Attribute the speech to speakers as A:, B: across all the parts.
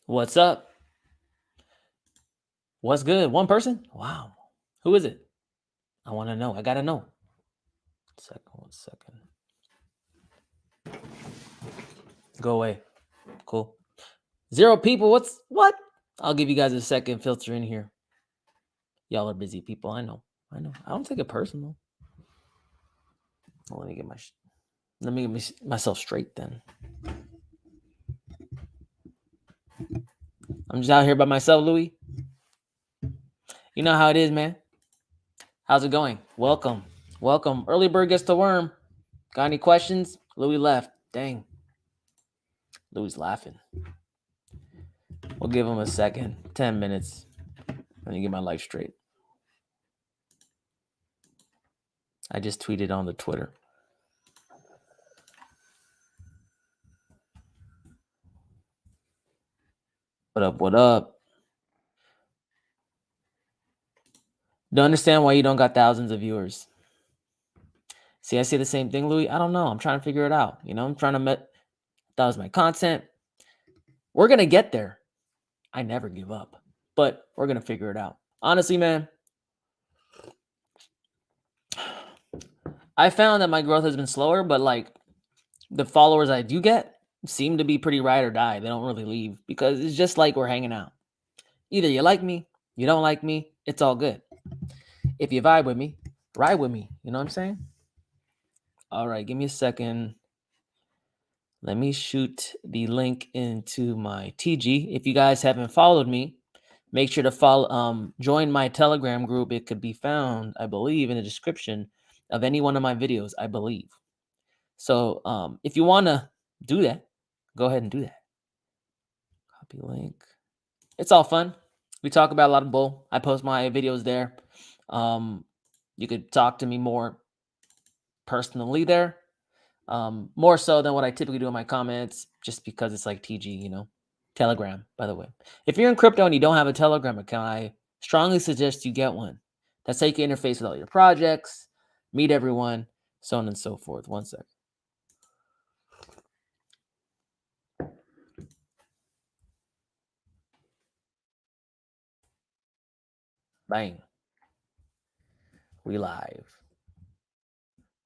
A: What's up? What's good? One person? Wow. Who is it? I want to know. I got to know. One second. Go away. Cool. 0 people. What? I'll give you guys a second. Filter in here. Y'all are busy people. I know. I don't take it personal. Let me get myself straight then. I'm just out here by myself, Louis. You know how it is, man. How's it going? Welcome. Early bird gets the worm. Got any questions? Louis left. Dang. Louis laughing. We'll give him a second. 10 minutes. Let me get my life straight. I just tweeted on the Twitter. What up? Don't understand why you don't got thousands of viewers. See, I say the same thing, Louis. I don't know. I'm trying to figure it out. I'm trying to that was my content. We're going to get there. I never give up, but we're going to figure it out. Honestly, man, I found that my growth has been slower, but like the followers I do get seem to be pretty ride or die. They don't really leave because it's just like we're hanging out. Either you like me, you don't like me, it's all good. If you vibe with me, ride with me. You know what I'm saying? All right, give me a second. Let me shoot the link into my TG. If you guys haven't followed me, make sure to follow. Join my Telegram group. It could be found, I believe, in the description of any one of my videos, I believe. So if you want to do that, go ahead and do that. Copy link. It's all fun. We talk about a lot of bull. I post my videos there. You could talk to me more personally there. More so than what I typically do in my comments, just because it's like TG, Telegram, by the way. If you're in crypto and you don't have a Telegram account, I strongly suggest you get one. That's how you can interface with all your projects, meet everyone, so on and so forth. One second. Bang. We live.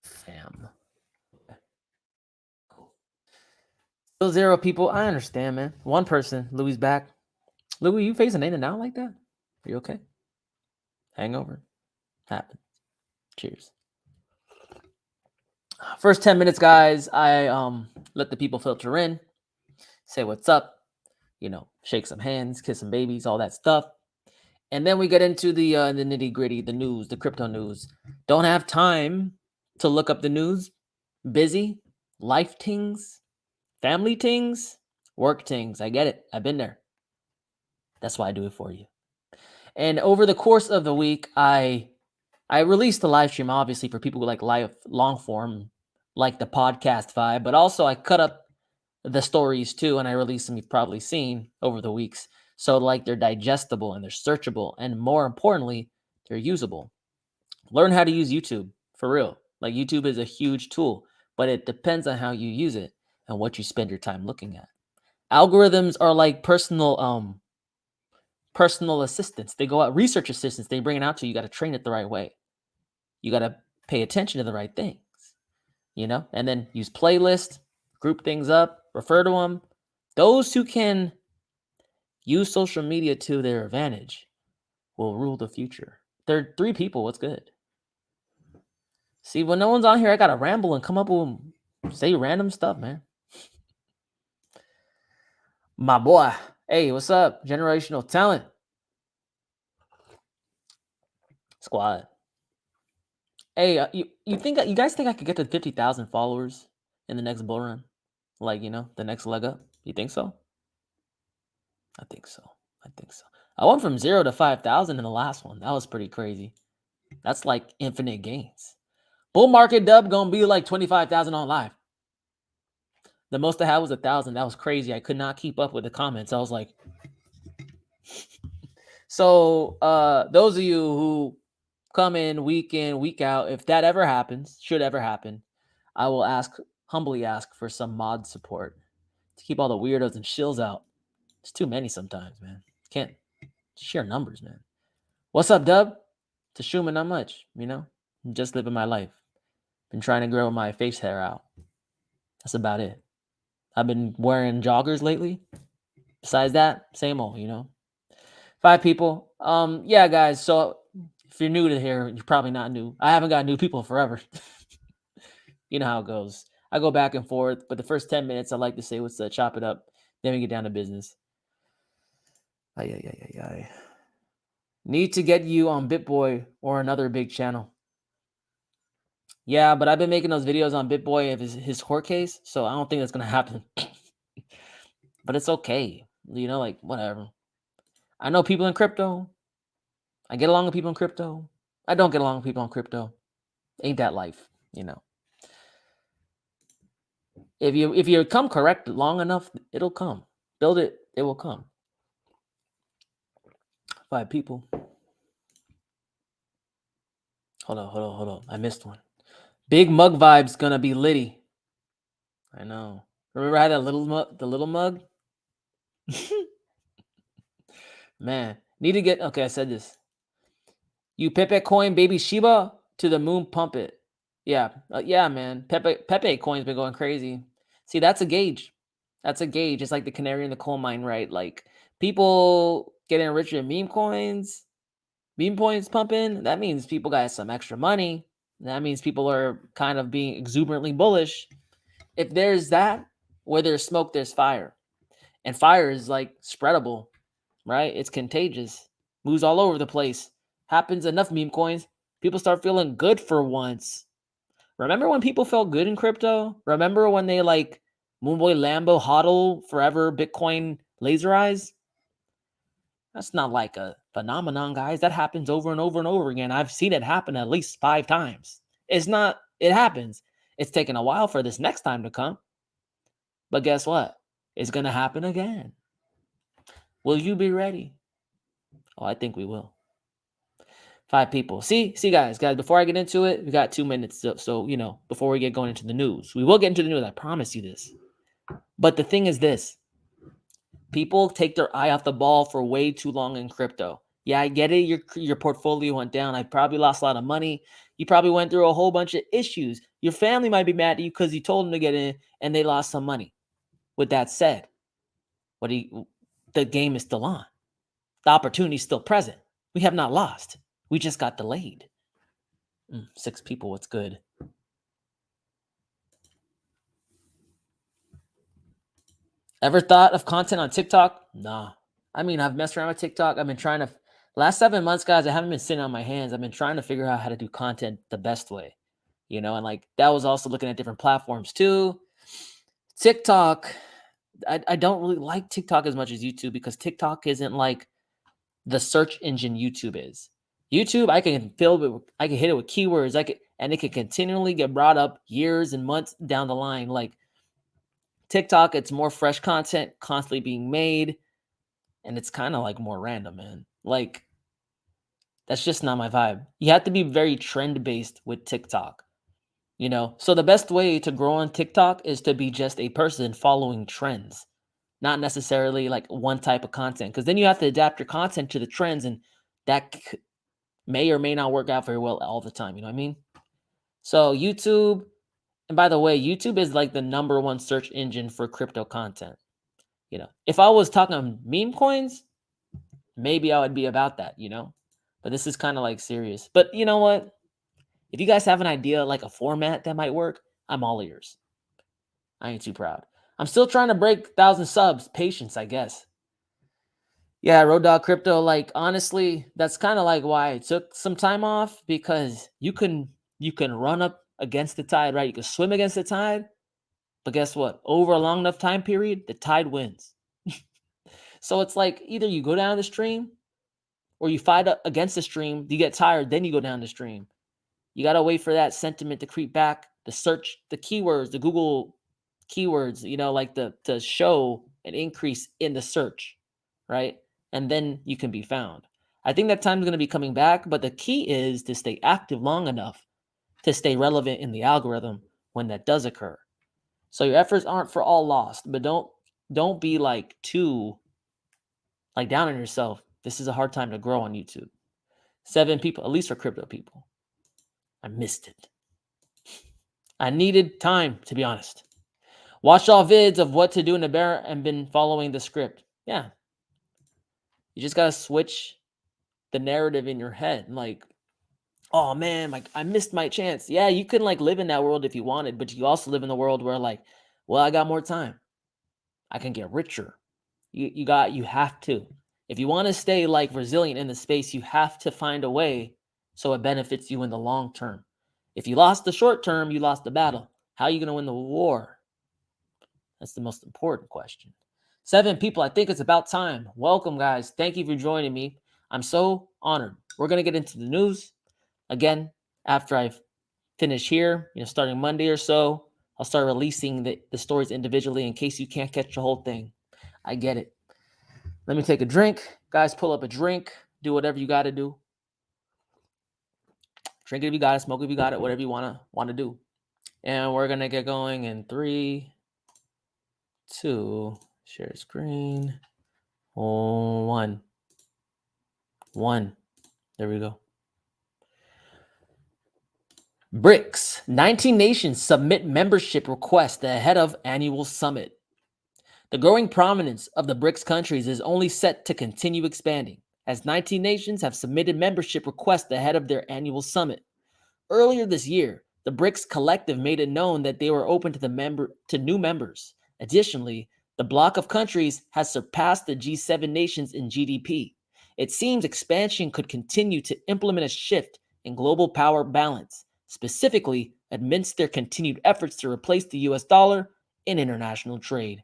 A: Fam. Still 0 people. I understand, man. One person. Louis back. Louis, you facing in and out like that? Are you okay? Hangover? Happened. Cheers. First 10 minutes, guys. I let the people filter in, say what's up, shake some hands, kiss some babies, all that stuff. And then we get into the nitty-gritty, the news, the crypto news. Don't have time to look up the news. Busy. Life things. Family things. Work things. I get it. I've been there. That's why I do it for you. And over the course of the week, I released the live stream, obviously, for people who like live long form, like the podcast vibe. But also, I cut up the stories too, and I released them. You've probably seen over the weeks. So like they're digestible and they're searchable, and more importantly, they're usable. Learn how to use YouTube for real. Like YouTube is a huge tool, but it depends on how you use it and what you spend your time looking at. Algorithms are like personal assistants. They go out, research assistants. They bring it out to you. You got to train it the right way. You got to pay attention to the right things, and then use playlists, group things up, refer to them. Those who can use social media to their advantage will rule the future. There are 3 people. What's good? See, when no one's on here, I got to ramble and come up with say random stuff, man. My boy. Hey, what's up? Generational talent. Squad. Hey, you guys think I could get to 50,000 followers in the next bull run? Like, the next leg up? You think so? I think so. I think so. I went from 0 to 5,000 in the last one. That was pretty crazy. That's like infinite gains. Bull market dub gonna be like 25,000 on live. The most I had was 1,000. That was crazy. I could not keep up with the comments. I was like, so those of you who come in, week out, if that ever happens, should ever happen, I will humbly ask for some mod support to keep all the weirdos and shills out. It's too many sometimes, man. Can't sheer numbers, man. What's up, Dub? To Shuma, not much, I'm just living my life. Been trying to grow my face hair out. That's about it. I've been wearing joggers lately. Besides that, same old, 5 people. Yeah, guys. So if you're new to here, you're probably not new. I haven't got new people forever. You know how it goes. I go back and forth, but the first 10 minutes, I like to say what's chop it up. Then we get down to business. Ay. Need to get you on BitBoy or another big channel. Yeah, but I've been making those videos on BitBoy of his court case, so I don't think that's gonna happen. But it's okay, like whatever. I know people in crypto. I get along with people in crypto. I don't get along with people in crypto. Ain't that life, If you come correct long enough, it'll come. Build it, it will come. 5 people. Hold on. I missed one. Big mug vibes gonna be litty. I know. Remember I had the little mug? Man, need to get okay. I said this. You Pepe coin baby Shiba to the moon, pump it. Yeah, yeah, man. Pepe coin's been going crazy. See, that's a gauge. That's a gauge. It's like the canary in the coal mine, right? Like people getting richer in meme coins pumping. That means people got some extra money. That means people are kind of being exuberantly bullish. If there's that, where there's smoke, there's fire. And fire is like spreadable, right? It's contagious, moves all over the place. Happens enough meme coins, people start feeling good for once. Remember when people felt good in crypto? Remember when they like Moonboy Lambo hodl forever Bitcoin laser eyes? That's not like a phenomenon, guys. That happens over and over and over again. I've seen it happen at least 5 times. It happens. It's taken a while for this next time to come. But guess what? It's going to happen again. Will you be ready? Oh, I think we will. 5 people. See, guys, before I get into it, we got 2 minutes. So, before we get going into the news, we will get into the news. I promise you this. But the thing is this. People take their eye off the ball for way too long in crypto. Yeah, I get it. Your portfolio went down. I probably lost a lot of money. You probably went through a whole bunch of issues. Your family might be mad at you because you told them to get in and they lost some money. With that said, the game is still on. The opportunity is still present. We have not lost. We just got delayed. 6 people. What's good? Ever thought of content on TikTok? Nah. I mean, I've messed around with TikTok. I've been trying to. Last 7 months, guys, I haven't been sitting on my hands. I've been trying to figure out how to do content the best way, and like that was also looking at different platforms too. TikTok, I don't really like TikTok as much as YouTube because TikTok isn't like the search engine YouTube is. YouTube, I can hit it with keywords, and it can continually get brought up years and months down the line. Like TikTok, it's more fresh content constantly being made, and it's kind of like more random, man. Like that's just not my vibe. You have to be very trend based with TikTok. So the best way to grow on TikTok is to be just a person following trends, not necessarily like one type of content, because then you have to adapt your content to the trends, and that may or may not work out very well all the time. You know what I mean? So YouTube, and by the way, YouTube is like the number 1 search engine for crypto content. If I was talking meme coins, maybe I would be about that, but this is kind of like serious. But you know what? If you guys have an idea, like a format that might work, I'm all ears. I ain't too proud. I'm still trying to break 1,000 subs. Patience, I guess. Yeah, Road Dog Crypto, like honestly, that's kind of like why I took some time off, because you can You can run up against the tide, right? You can swim against the tide, but guess what? Over a long enough time period, the tide wins. So it's like either you go down the stream or you fight against the stream, you get tired, then you go down the stream. You got to wait for that sentiment to creep back, the search, the keywords, the Google keywords, like to show an increase in the search, right? And then you can be found. I think that time's going to be coming back, but the key is to stay active long enough to stay relevant in the algorithm when that does occur. So your efforts aren't for all lost, but don't be like too down on yourself. This is a hard time to grow on YouTube. 7 people, at least for crypto people. I missed it. I needed time, to be honest. Watched all vids of what to do in the bear and been following the script. Yeah. You just got to switch the narrative in your head. Like, oh man, like I missed my chance. Yeah, you can live in that world if you wanted, but you also live in the world where well, I got more time. I can get richer. You have to. If you want to stay resilient in the space, you have to find a way so it benefits you in the long term. If you lost the short term, you lost the battle. How are you going to win the war? That's the most important question. 7 people, I think it's about time. Welcome, guys. Thank you for joining me. I'm so honored. We're going to get into the news again after I finish here, starting Monday or so. I'll start releasing the stories individually in case you can't catch the whole thing. I get it. Let me take a drink. Guys, pull up a drink. Do whatever you got to do. Drink it if you got it. Smoke it if you got it. Whatever you want to do. And we're going to get going in 3, 2, share screen, 1. There we go. BRICS. 19 nations submit membership request ahead of annual summit. The growing prominence of the BRICS countries is only set to continue expanding, as 19 nations have submitted membership requests ahead of their annual summit. Earlier this year, the BRICS collective made it known that they were open to new members. Additionally, the bloc of countries has surpassed the G7 nations in GDP. It seems expansion could continue to implement a shift in global power balance, specifically amidst their continued efforts to replace the US dollar in international trade.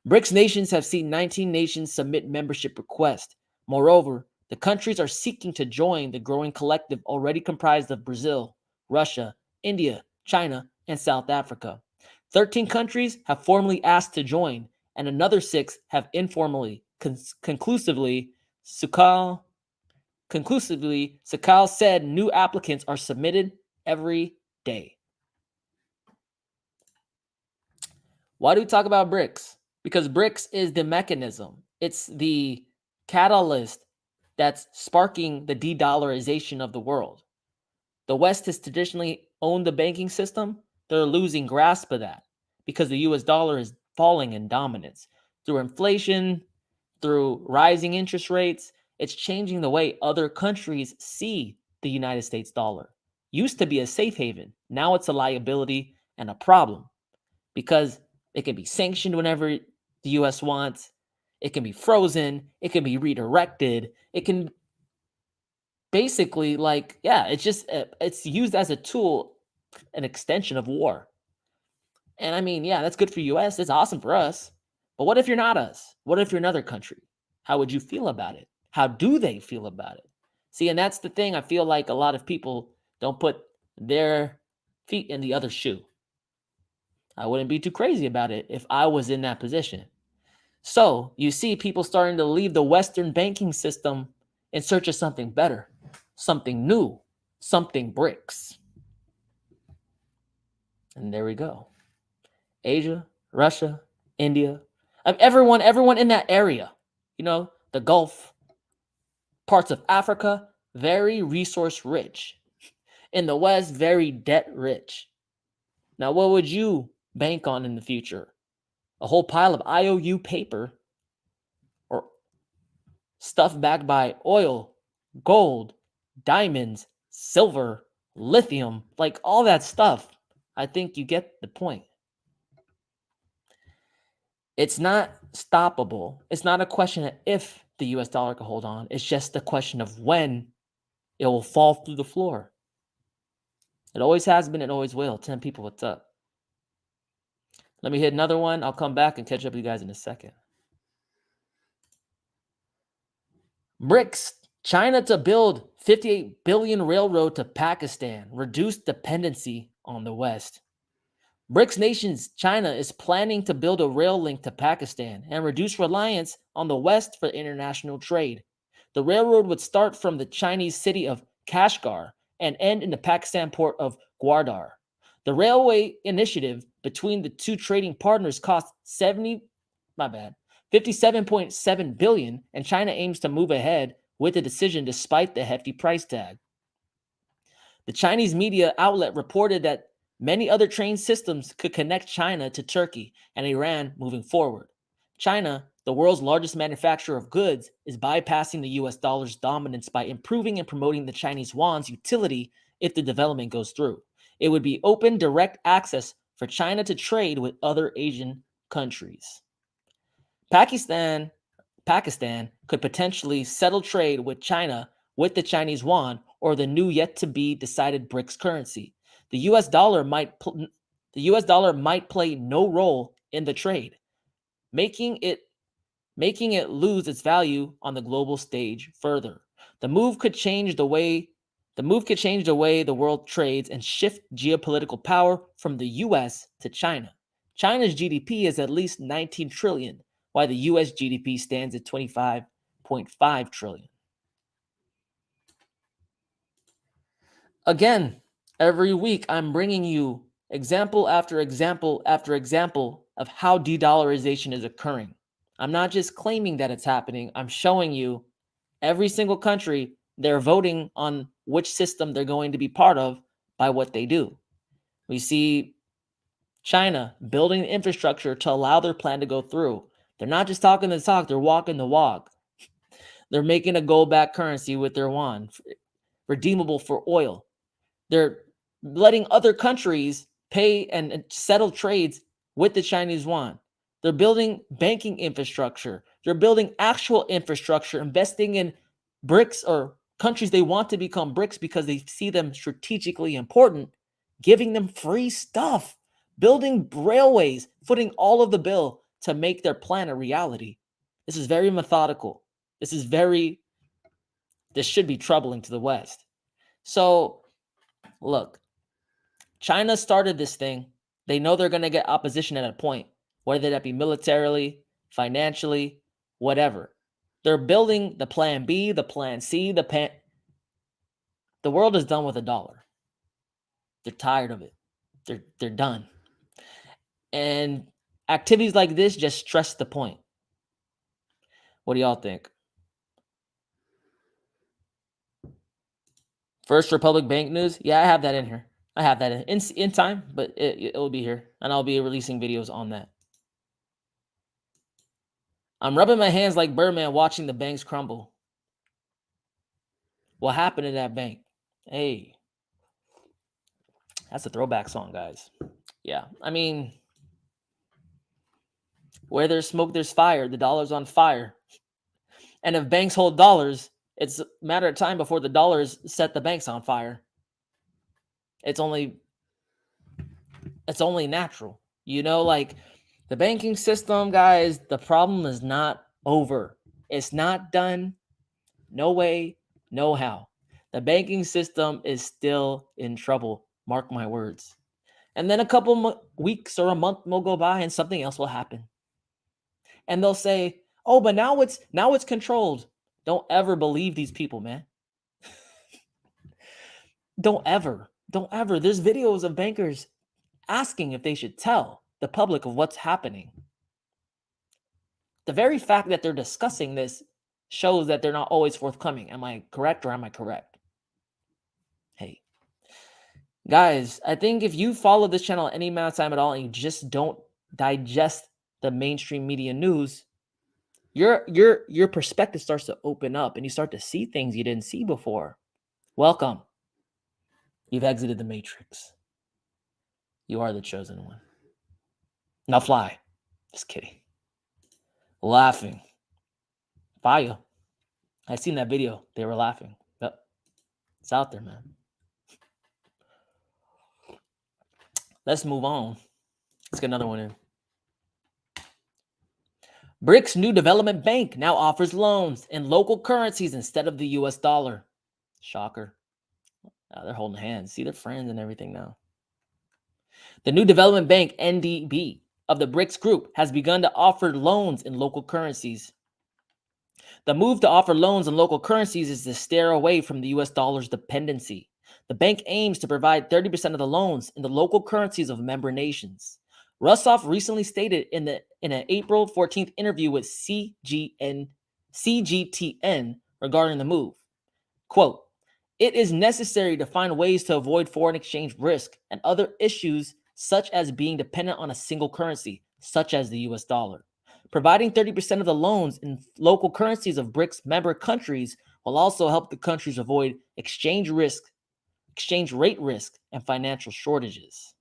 A: BRICS nations have seen 19 nations submit membership requests. Moreover, the countries are seeking to join the growing collective already comprised of Brazil, Russia, India, China, and South Africa. 13 countries have formally asked to join, and another 6 have informally, conclusively, Sakal said new applicants are submitted every day. Why do we talk about BRICS? Because BRICS is the mechanism. It's the catalyst that's sparking the de-dollarization of the world. The West has traditionally owned the banking system. They're losing grasp of that because the US dollar is falling in dominance. Through inflation, through rising interest rates, it's changing the way other countries see the United States dollar. Used to be a safe haven. Now it's a liability and a problem because it can be sanctioned whenever the US wants. It can be frozen. It can be redirected. It can basically it's used as a tool, an extension of war. And I mean, yeah, that's good for US. It's awesome for us. But what if you're not us? What if you're another country? How would you feel about it? How do they feel about it? See, and that's the thing. I feel like a lot of people don't put their feet in the other shoe. I wouldn't be too crazy about it if I was in that position. So you see people starting to leave the Western banking system in search of something better, something new, something BRICS. And there we go. Asia, Russia, India, everyone in that area, the Gulf, parts of Africa, very resource rich. In the West, very debt rich. Now, what would you bank on in the future? A whole pile of IOU paper or stuff backed by oil, gold, diamonds, silver, lithium, all that stuff. I think you get the point. It's not stoppable. It's not a question of if the US dollar can hold on. It's just a question of when it will fall through the floor. It always has been, it always will. 10 people, what's up? Let me hit another one. I'll come back and catch up with you guys in a second. BRICS, China to build 58 billion railroad to Pakistan, reduce dependency on the West. BRICS nations, China is planning to build a rail link to Pakistan and reduce reliance on the West for international trade. The railroad would start from the Chinese city of Kashgar and end in the Pakistan port of Gwadar. The railway initiative between the two trading partners cost 57.7 billion, and China aims to move ahead with the decision despite the hefty price tag. The Chinese media outlet reported that many other train systems could connect China to Turkey and Iran moving forward. China, the world's largest manufacturer of goods, is bypassing the US dollar's dominance by improving and promoting the Chinese yuan's utility if the development goes through. It would be open, direct access for China to trade with other Asian countries. Pakistan could potentially settle trade with China with the Chinese yuan or the new yet to be decided BRICS currency. The US dollar might play no role in the trade, making it lose its value on the global stage further. The move could change the way the world trades and shift geopolitical power from the US to China. China's GDP is at least 19 trillion, while the US GDP stands at 25.5 trillion. Again, every week I'm bringing you example after example after example of how de-dollarization is occurring. I'm not just claiming that it's happening. I'm showing you every single country, they're voting on which system they're going to be part of by what they do. We see China building the infrastructure to allow their plan to go through. They're not just talking the talk, they're walking the walk. They're making a gold-backed currency with their yuan, redeemable for oil. They're letting other countries pay and settle trades with the Chinese yuan. They're building banking infrastructure. They're building actual infrastructure, investing in BRICS or countries they want to become BRICS because they see them strategically important, giving them free stuff, building railways, footing all of the bill to make their plan a reality. This is very methodical. This should be troubling to the West. So, look, China started this thing. They know they're going to get opposition at a point, whether that be militarily, financially, whatever. They're building the plan B, the plan C, the world is done with a dollar. They're tired of it. They're done. And activities like this just stress the point. What do y'all think? First Republic Bank news? Yeah, I have that in here. I have that in time, but it will be here, and I'll be releasing videos on that. I'm rubbing my hands like Birdman watching the banks crumble. What happened to that bank? Hey, that's a throwback song, guys. Yeah, I mean, where there's smoke, there's fire. The dollar's on fire. And if banks hold dollars, it's a matter of time before the dollars set the banks on fire. It's only natural. You know, like the banking system, guys, the problem is not over. It's not done. No way, no how. The banking system is still in trouble. Mark my words. And then a couple weeks or a month will go by and something else will happen. And they'll say, "Oh, but now it's controlled." Don't ever believe these people, man. Don't ever. There's videos of bankers asking if they should tell the public of what's happening. The very fact that they're discussing this shows that they're not always forthcoming. Am I correct or am I correct? Hey, guys, I think if you follow this channel any amount of time at all and you just don't digest the mainstream media news, your perspective starts to open up and you start to see things you didn't see before. Welcome. You've exited the matrix. You are the chosen one. Now fly. Just kidding. Laughing. Fire. I seen that video. They were laughing. Yep. It's out there, man. Let's move on. Let's get another one in. BRICS new development bank now offers loans in local currencies instead of the US dollar. Shocker. They're holding hands. See, they're friends and everything now. The new development bank, NDB, of the BRICS group has begun to offer loans in local currencies. The move to offer loans in local currencies is to steer away from the US dollar's dependency. The bank aims to provide 30% of the loans in the local currencies of member nations. Russoff recently stated in an April 14th interview with CGTN regarding the move, quote, "It is necessary to find ways to avoid foreign exchange risk and other issues such as being dependent on a single currency, such as the US dollar. Providing 30% of the loans in local currencies of BRICS member countries will also help the countries avoid exchange rate risk, and financial shortages."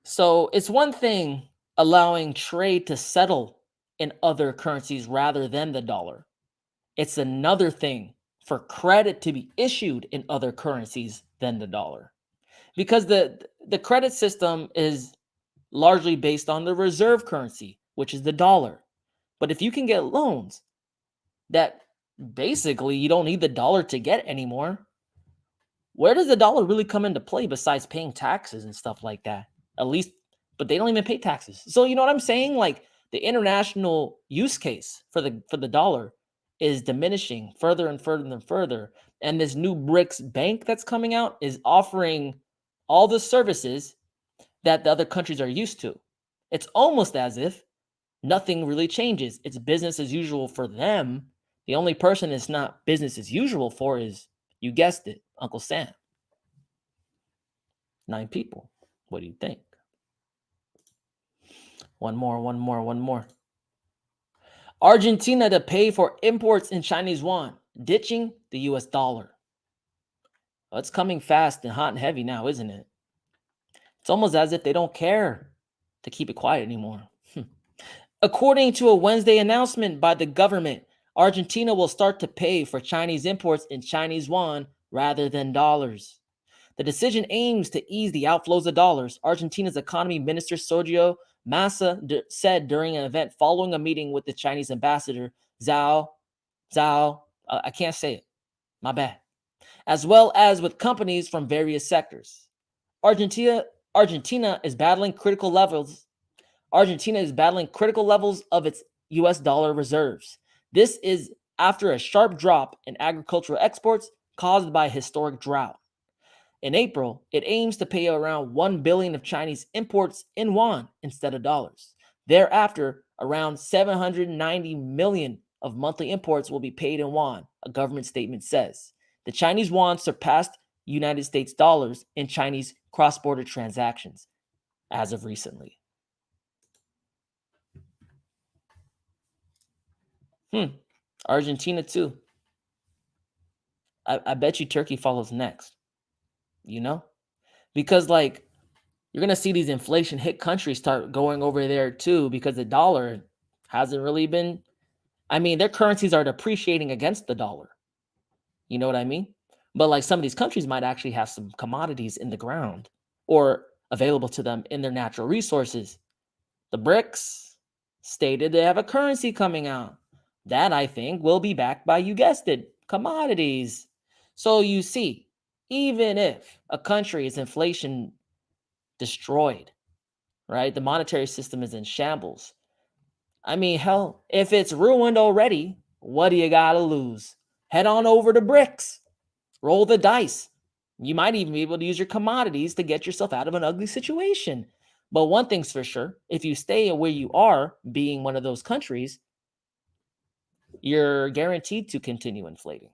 A: So it's one thing allowing trade to settle in other currencies rather than the dollar. It's another thing for credit to be issued in other currencies than the dollar. Because the credit system is largely based on the reserve currency, which is the dollar. But if you can get loans that basically you don't need the dollar to get anymore, where does the dollar really come into play besides paying taxes and stuff like that? At least, but they don't even pay taxes. So you know what I'm saying? Like the international use case for the dollar is diminishing further and further and further. And this new BRICS bank that's coming out is offering all the services that the other countries are used to. It's almost as if nothing really changes. It's business as usual for them. The only person it's not business as usual for is, you guessed it, Uncle Sam. 9 people. What do you think? One more. Argentina to pay for imports in Chinese yuan, ditching the US dollar. Well, it's coming fast and hot and heavy now, isn't it? It's almost as if they don't care to keep it quiet anymore. According to a Wednesday announcement by the government, Argentina will start to pay for Chinese imports in Chinese yuan rather than dollars. The decision aims to ease the outflows of dollars, Argentina's economy minister Sergio Massa said during an event following a meeting with the Chinese ambassador Zhao, I can't say it, my bad, as well as with companies from various sectors. Argentina is battling critical levels of its US dollar reserves. This is after a sharp drop in agricultural exports caused by a historic drought. In April, it aims to pay around 1 billion of Chinese imports in yuan instead of dollars. Thereafter, around 790 million of monthly imports will be paid in yuan, a government statement says. The Chinese yuan surpassed United States dollars in Chinese cross-border transactions as of recently. Argentina too. I bet you Turkey follows next. You know? Because like you're going to see these inflation hit countries start going over there too, because the dollar hasn't really been, I mean, their currencies are depreciating against the dollar. You know what I mean? But like some of these countries might actually have some commodities in the ground or available to them in their natural resources. The BRICS stated they have a currency coming out. That I think will be backed by, you guessed it, commodities. So you see, even if a country is inflation destroyed, right? The monetary system is in shambles. I mean, hell, if it's ruined already, what do you got to lose? Head on over to BRICS. Roll the dice. You might even be able to use your commodities to get yourself out of an ugly situation. But one thing's for sure, if you stay where you are, being one of those countries, you're guaranteed to continue inflating.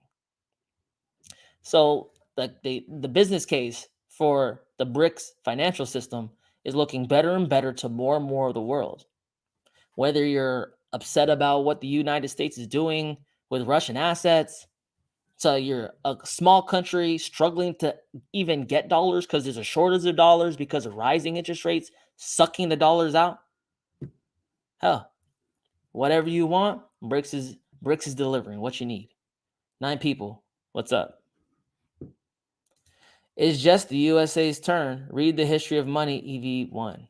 A: So the business case for the BRICS financial system is looking better and better to more and more of the world. Whether you're upset about what the United States is doing with Russian assets, so you're a small country struggling to even get dollars because there's a shortage of dollars because of rising interest rates, sucking the dollars out. Hell, whatever you want, BRICS is delivering what you need. 9 people. What's up? It's just the USA's turn. Read the history of money, EV1.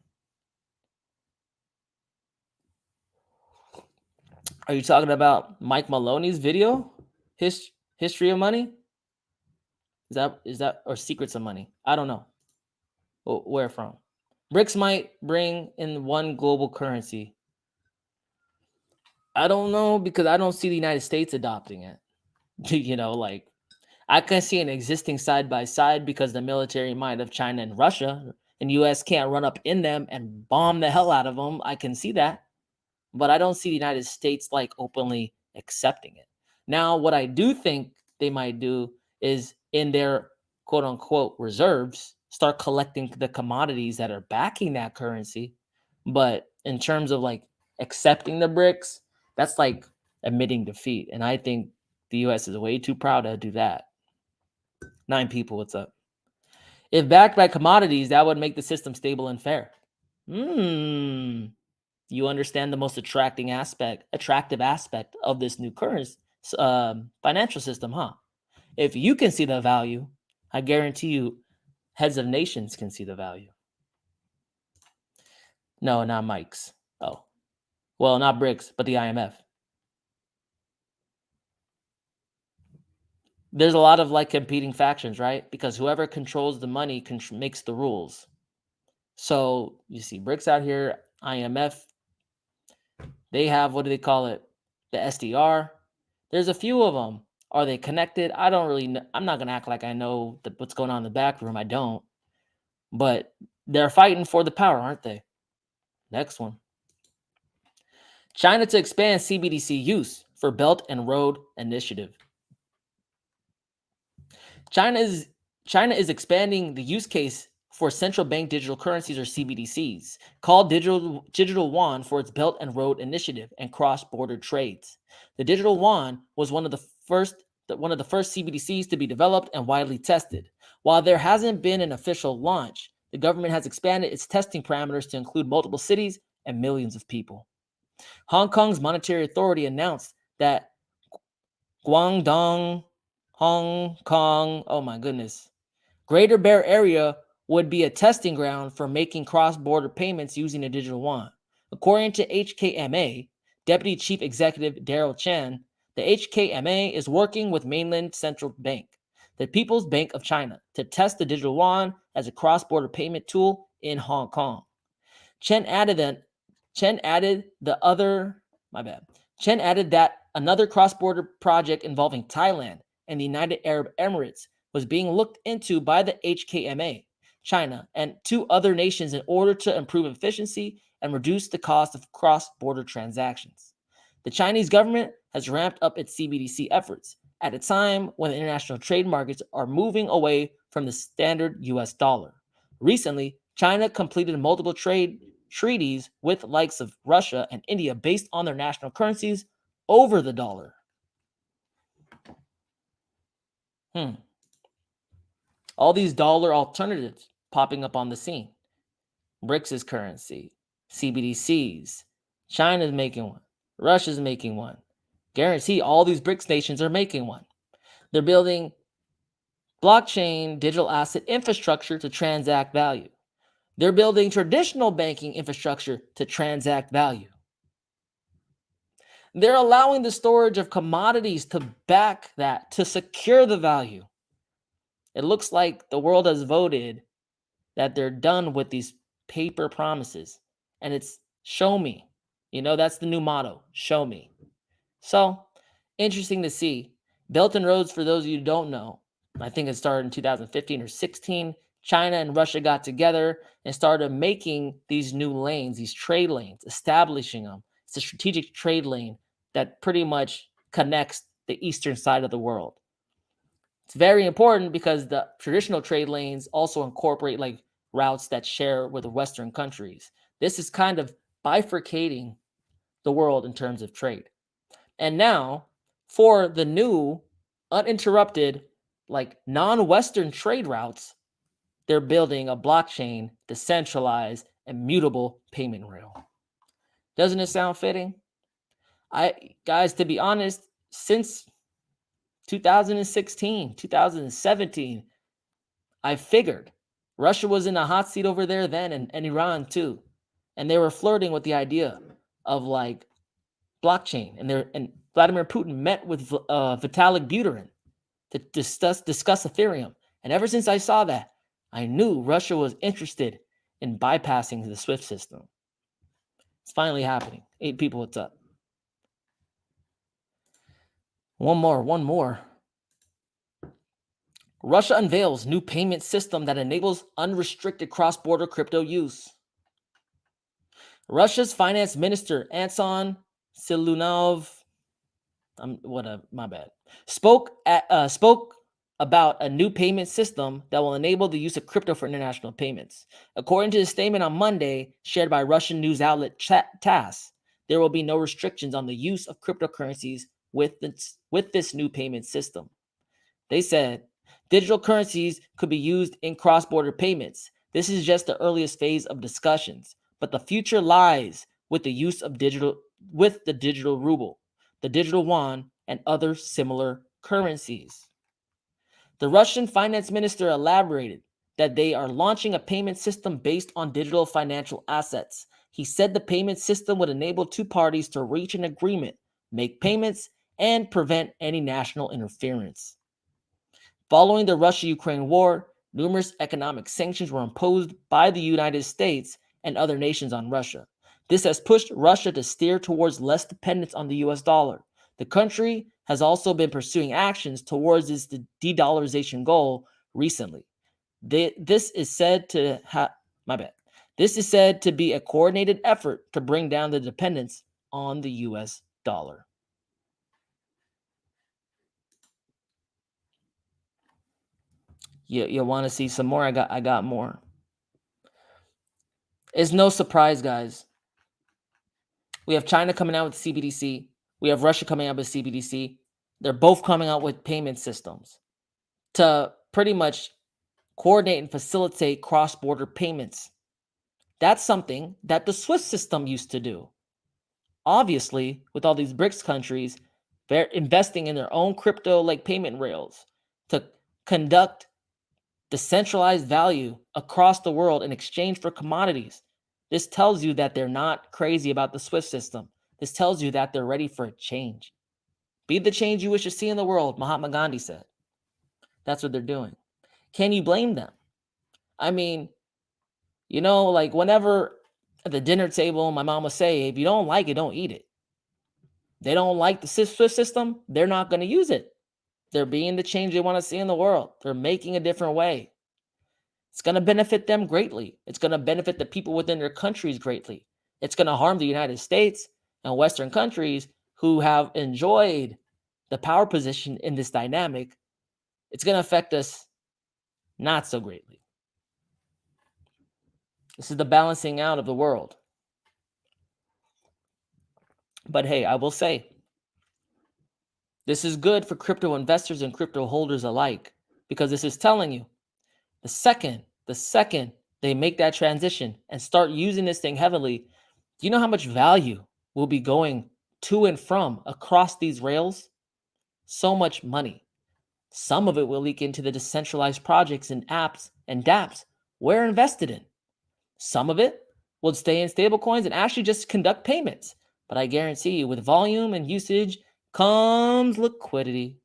A: Are you talking about Mike Maloney's video? History of money? Is that or secrets of money? I don't know. Where from? BRICS might bring in one global currency. I don't know because I don't see the United States adopting it. Like I can see an existing side by side because the military might of China and Russia and US can't run up in them and bomb the hell out of them. I can see that. But I don't see the United States like openly accepting it. Now, what I do think they might do is in their quote unquote reserves, start collecting the commodities that are backing that currency. But in terms of like accepting the BRICS, that's like admitting defeat. And I think the US is way too proud to do that. 9 people, what's up? If backed by commodities, that would make the system stable and fair. You understand the most attractive aspect of this new current financial system, huh? If you can see the value, I guarantee you, heads of nations can see the value. No, not Mike's. Oh, well, not BRICS, but the IMF. There's a lot of like competing factions, right? Because whoever controls the money makes the rules. So you see BRICS out here, IMF. They have, what do they call it? The SDR. There's a few of them. Are they connected? I don't really know. I'm not going to act like I know what's going on in the back room. I don't. But they're fighting for the power, aren't they? Next one. China to expand CBDC use for Belt and Road Initiative. China is expanding the use case for central bank digital currencies, or CBDCs, called digital yuan, for its Belt and Road Initiative and cross-border trades. The digital yuan was one of the first CBDCs to be developed and widely tested. While there hasn't been an official launch, the government has expanded its testing parameters to include multiple cities and millions of people. Hong Kong's monetary authority announced that Guangdong, Hong Kong, oh my goodness, Greater Bay Area would be a testing ground for making cross-border payments using a digital yuan. According to HKMA, Deputy Chief Executive Daryl Chen, the HKMA is working with Mainland Central Bank, the People's Bank of China, to test the digital yuan as a cross-border payment tool in Hong Kong. Chen added that another cross-border project involving Thailand and the United Arab Emirates was being looked into by the HKMA, China, and 2 other nations in order to improve efficiency and reduce the cost of cross-border transactions. The Chinese government has ramped up its CBDC efforts at a time when the international trade markets are moving away from the standard US dollar. Recently, China completed multiple trade treaties with likes of Russia and India based on their national currencies over the dollar. All these dollar alternatives popping up on the scene. BRICS' currency, CBDCs, China's making one, Russia's making one. Guarantee all these BRICS nations are making one. They're building blockchain digital asset infrastructure to transact value. They're building traditional banking infrastructure to transact value. They're allowing the storage of commodities to back that, to secure the value. It looks like the world has voted that they're done with these paper promises. And it's show me. That's the new motto, show me. So, interesting to see. Belt and Roads, for those of you who don't know, I think it started in 2015 or 16. China and Russia got together and started making these new lanes, these trade lanes, establishing them. It's a strategic trade lane that pretty much connects the eastern side of the world. It's very important because the traditional trade lanes also incorporate like routes that share with the Western countries. This is kind of bifurcating the world in terms of trade. And now, for the new, uninterrupted, like non-Western trade routes, they're building a blockchain, decentralized, immutable payment rail. Doesn't it sound fitting? Guys, to be honest, since 2016, 2017, I figured Russia was in a hot seat over there then, and Iran too. And they were flirting with the idea of like blockchain. And Vladimir Putin met with Vitalik Buterin to discuss Ethereum. And ever since I saw that, I knew Russia was interested in bypassing the SWIFT system. It's finally happening. 8 people, what's up? One more. Russia unveils new payment system that enables unrestricted cross-border crypto use. Russia's finance minister, Anton Silunov, my bad, spoke about a new payment system that will enable the use of crypto for international payments. According to the statement on Monday, shared by Russian news outlet TASS, there will be no restrictions on the use of cryptocurrencies with this new payment system. They said digital currencies could be used in cross-border payments. This is just the earliest phase of discussions, but the future lies with the use of the digital ruble, the digital yuan, and other similar currencies. The Russian finance minister elaborated that they are launching a payment system based on digital financial assets. He said the payment system would enable 2 parties to reach an agreement, make payments, and prevent any national interference. Following the Russia-Ukraine war, numerous economic sanctions were imposed by the United States and other nations on Russia. This has pushed Russia to steer towards less dependence on the US dollar. The country has also been pursuing actions towards its de-dollarization goal recently. This is said to be a coordinated effort to bring down the dependence on the US dollar. You want to see some more? I got more. It's no surprise, guys. We have China coming out with CBDC. We have Russia coming out with CBDC. They're both coming out with payment systems to pretty much coordinate and facilitate cross-border payments. That's something that the SWIFT system used to do. Obviously, with all these BRICS countries, they're investing in their own crypto like payment rails to conduct decentralized value across the world in exchange for commodities. This tells you that they're not crazy about the SWIFT system. This tells you that they're ready for a change. Be the change you wish to see in the world, Mahatma Gandhi said. That's what they're doing. Can you blame them? I mean, like whenever at the dinner table, my mom would say, if you don't like it, don't eat it. They don't like the SWIFT system, they're not going to use it. They're being the change they want to see in the world. They're making a different way. It's going to benefit them greatly. It's going to benefit the people within their countries greatly. It's going to harm the United States and Western countries who have enjoyed the power position in this dynamic. It's going to affect us not so greatly. This is the balancing out of the world. But hey, I will say, this is good for crypto investors and crypto holders alike, because this is telling you the second they make that transition and start using this thing heavily, do you know how much value will be going to and from across these rails? So much money. Some of it will leak into the decentralized projects and apps and dApps we're invested in. Some of it will stay in stablecoins and actually just conduct payments. But I guarantee you, with volume and usage comes liquidity.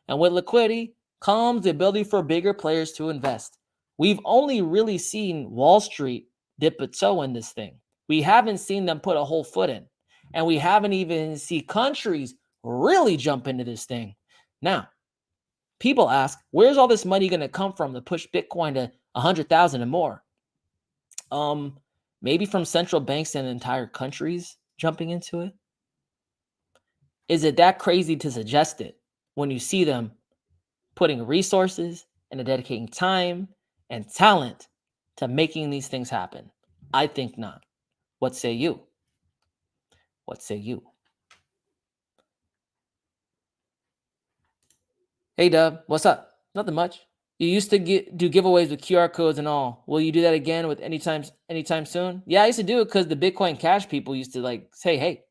A: And with liquidity comes the ability for bigger players to invest. We've only really seen Wall Street dip a toe in this thing. We haven't seen them put a whole foot in. And we haven't even seen countries really jump into this thing. Now, people ask, where's all this money going to come from to push Bitcoin to 100,000 and more? Maybe from central banks and entire countries jumping into it. Is it that crazy to suggest it when you see them putting resources and dedicating time and talent to making these things happen? I think not. What say you? What say you? Hey, Dub, what's up? Nothing much. You used to do giveaways with QR codes and all. Will you do that again with anytime soon? Yeah, I used to do it because the Bitcoin Cash people used to like say, hey,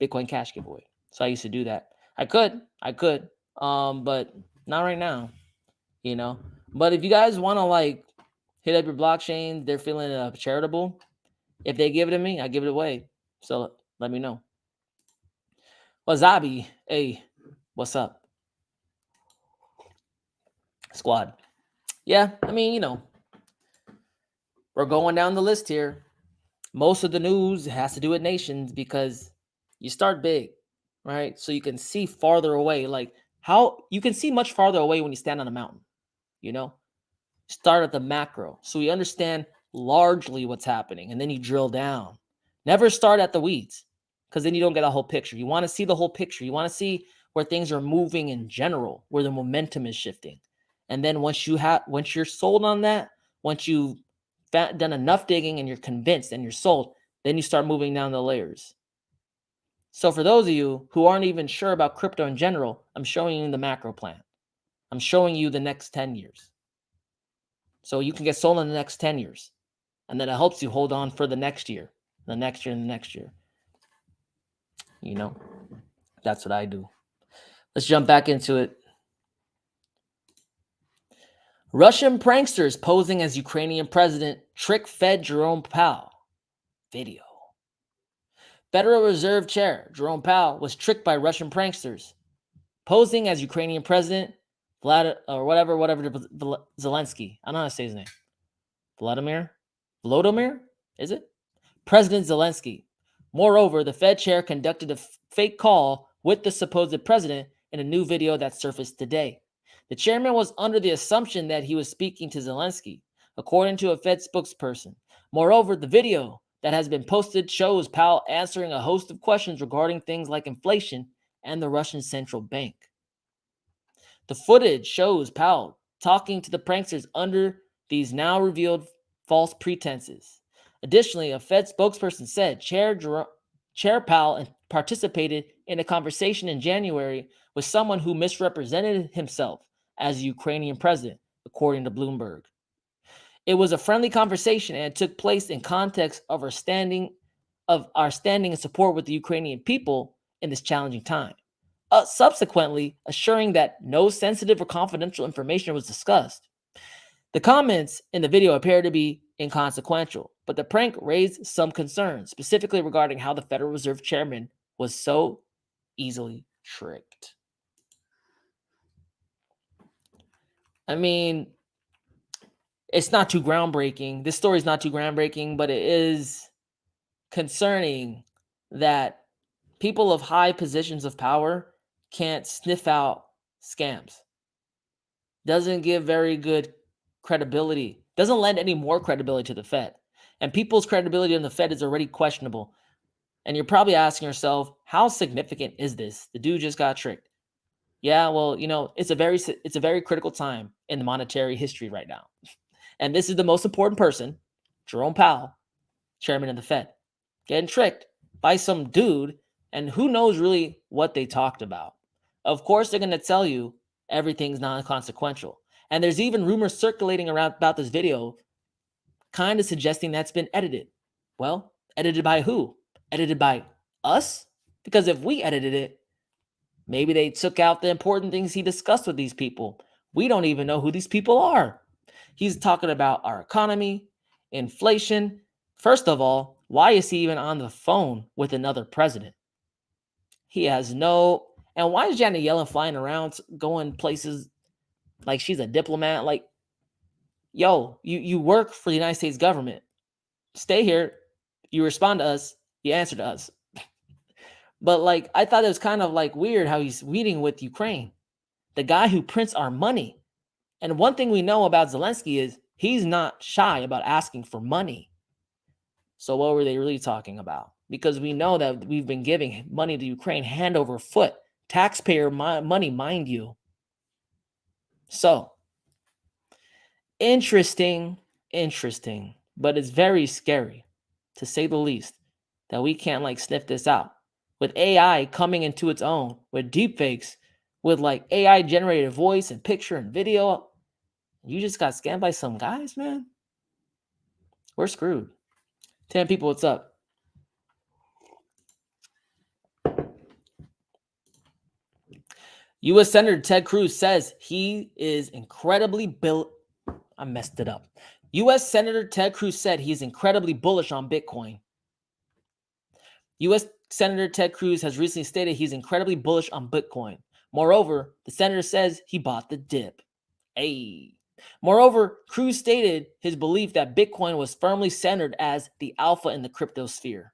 A: Bitcoin Cash giveaway. So I used to do that. I could, but not right now. But if you guys want to like hit up your blockchain, they're feeling charitable. If they give it to me, I give it away. So let me know. Wasabi, hey, what's up, squad? Yeah, I mean, we're going down the list here. Most of the news has to do with nations because you start big, right? So you can see farther away. Like how you can see much farther away when you stand on a mountain, you know? Start at the macro. So we understand largely what's happening and then you drill down. Never start at the weeds because then you don't get a whole picture. You want to see the whole picture. You want to see where things are moving in general, where the momentum is shifting. And then once you're sold on that, once you've done enough digging and you're convinced and you're sold, then you start moving down the layers. So for those of you who aren't even sure about crypto in general, I'm showing you the macro plan. I'm showing you the next 10 years. So you can get sold in the next 10 years. And then it helps you hold on for the next year, the next year, and the next year. That's what I do. Let's jump back into it. Russian pranksters posing as Ukrainian president trick Fed Jerome Powell. Video. Federal Reserve Chair Jerome Powell was tricked by Russian pranksters posing as Ukrainian president whatever Zelensky. I don't know how to say his name. Volodymyr? Is it? President Zelensky. Moreover, the Fed chair conducted a fake call with the supposed president in a new video that surfaced today. The chairman was under the assumption that he was speaking to Zelensky, according to a Fed spokesperson. Moreover, the video that has been posted shows Powell answering a host of questions regarding things like inflation and the Russian central bank. The footage shows Powell talking to the pranksters under these now revealed false pretenses. Additionally, a Fed spokesperson said Chair Powell participated in a conversation in January with someone who misrepresented himself as the Ukrainian president, according to Bloomberg. It was a friendly conversation and it took place in context of our standing in support with the Ukrainian people in this challenging time. Subsequently, assuring that no sensitive or confidential information was discussed. The comments in the video appear to be inconsequential, but the prank raised some concerns, specifically regarding how the Federal Reserve chairman was so easily tricked. I mean, it's not too groundbreaking. This story is not too groundbreaking, but it is concerning that people of high positions of power can't sniff out scams. Doesn't give very good credibility. Doesn't lend any more credibility to the Fed. And people's credibility on the Fed is already questionable. And you're probably asking yourself, how significant is this? The dude just got tricked. Yeah, well, it's a very critical time in the monetary history right now. And this is the most important person, Jerome Powell, chairman of the Fed, getting tricked by some dude, and who knows really what they talked about. Of course, they're going to tell you everything's non-consequential. And there's even rumors circulating around about this video kind of suggesting that's been edited. Well, edited by who? Edited by us? Because if we edited it, maybe they took out the important things he discussed with these people. We don't even know who these people are. He's talking about our economy, inflation. First of all, why is he even on the phone with another president? He has no... And why is Janet Yellen flying around, going places like she's a diplomat? Like, yo, you work for the United States government. Stay here. You respond to us. You answer to us. But like, I thought it was kind of like weird how he's meeting with Ukraine, the guy who prints our money. And one thing we know about Zelensky is he's not shy about asking for money. So what were they really talking about? Because we know that we've been giving money to Ukraine hand over foot. Taxpayer money, mind you. So, interesting, but it's very scary, to say the least, that we can't like sniff this out. With AI coming into its own, with deepfakes, with like AI generated voice and picture and video, you just got scammed by some guys, man. We're screwed. 10 people, what's up? U.S. Senator Ted Cruz says he is incredibly I messed it up. U.S. Senator Ted Cruz said he is incredibly bullish on Bitcoin. U.S. Senator Ted Cruz has recently stated he's incredibly bullish on Bitcoin. Moreover, the senator says he bought the dip. Hey. Moreover, Cruz stated his belief that Bitcoin was firmly centered as the alpha in the crypto sphere.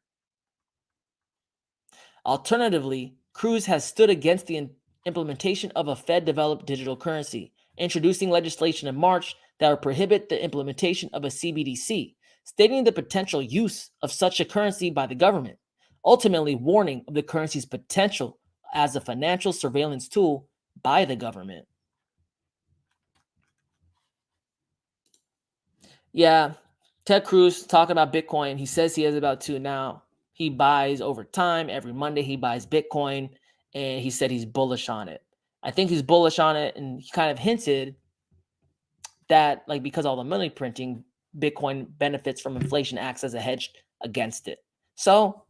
A: Alternatively, Cruz has stood against the implementation of a Fed-developed digital currency, introducing legislation in March that would prohibit the implementation of a CBDC, stating the potential use of such a currency by the government, ultimately warning of the currency's potential as a financial surveillance tool by the government. Yeah, Ted Cruz talking about Bitcoin. He says he has about 2 now. He buys over time. Every Monday he buys Bitcoin, and he said he's bullish on it. I think he's bullish on it, and he kind of hinted that, like, because all the money printing, Bitcoin benefits from inflation, acts as a hedge against it. So,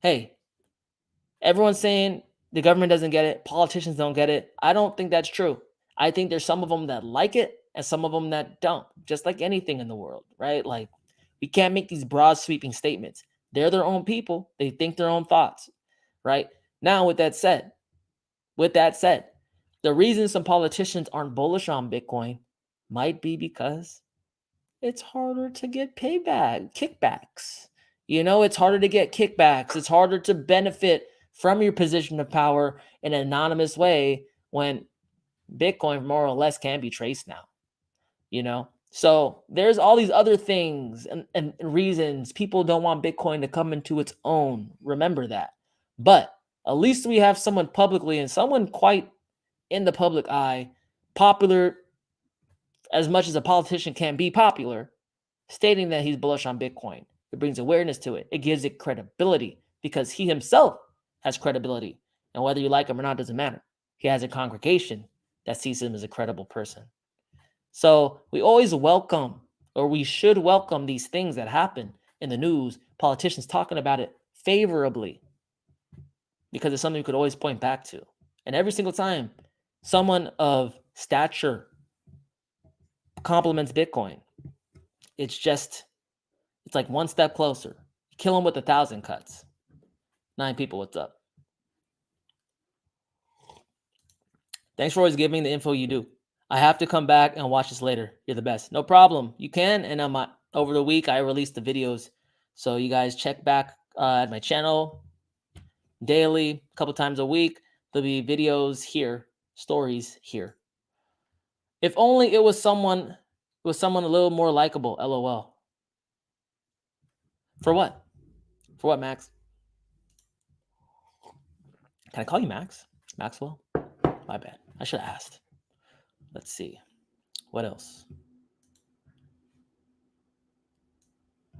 A: hey, everyone's saying the government doesn't get it, politicians don't get it. I don't think that's true. I think there's some of them that like it and some of them that don't, just like anything in the world, right? Like, we can't make these broad sweeping statements. They're their own people. They think their own thoughts, right? Now, with that said, the reason some politicians aren't bullish on Bitcoin might be because it's harder to get kickbacks. It's harder to get kickbacks. It's harder to benefit from your position of power in an anonymous way when Bitcoin more or less can be traced now. So there's all these other things and reasons people don't want Bitcoin to come into its own. Remember that. But at least we have someone publicly and someone quite in the public eye, popular as much as a politician can be popular, stating that he's bullish on Bitcoin. It brings awareness to it. It gives it credibility because he himself has credibility. And whether you like him or not doesn't matter. He has a congregation that sees him as a credible person. So we always welcome, or we should welcome, these things that happen in the news, politicians talking about it favorably, because it's something you could always point back to. And every single time someone of stature compliments Bitcoin, it's like one step closer. Kill him with 1,000 cuts. 9 people, what's up? Thanks for always giving the info you do. I have to come back and watch this later. You're the best. No problem. You can. And over the week, I released the videos. So you guys check back at my channel daily, a couple times a week. There'll be videos here, stories here. If only it was someone a little more likable. LOL. For what? For what, Max? Can I call you Max? Maxwell? My bad. I should have asked. Let's see. What else?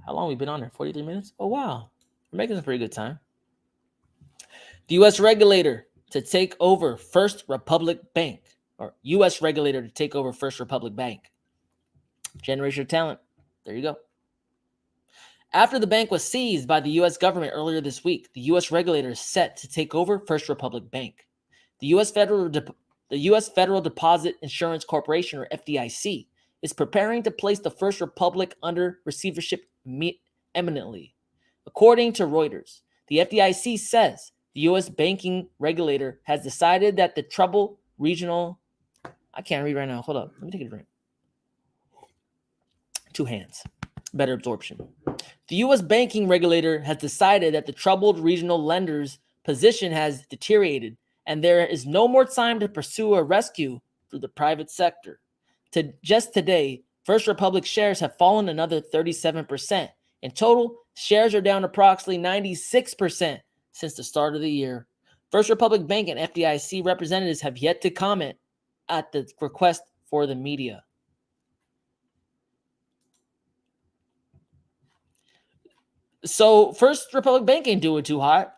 A: How long have we been on there? 43 minutes? Oh, wow. We're making some pretty good time. The U.S. regulator to take over First Republic Bank, or U.S. regulator to take over First Republic Bank. Generation of talent. There you go. After the bank was seized by the U.S. government earlier this week, the U.S. regulator is set to take over First Republic Bank. The U.S. Federal Deposit Insurance Corporation, or FDIC, is preparing to place the First Republic under receivership imminently. According to Reuters, the FDIC says the U.S. banking regulator has decided that the troubled regional... I can't read right now. Hold up. Let me take a drink. 2 hands. Better absorption. The U.S. banking regulator has decided that the troubled regional lenders' position has deteriorated, and there is no more time to pursue a rescue through the private sector. Just today, First Republic shares have fallen another 37%. In total, shares are down approximately 96% since the start of the year. First Republic Bank and FDIC representatives have yet to comment at the request for the media. So First Republic Bank ain't doing too hot.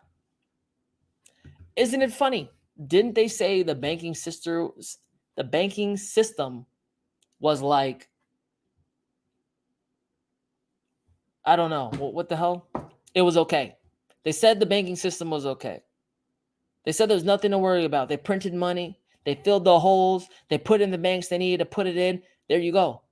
A: Isn't it funny? Didn't they say the banking system was like, I don't know, what the hell? It was okay. They said the banking system was okay. They said there was nothing to worry about. They printed money. They filled the holes. They put in the banks they needed to put it in. There you go.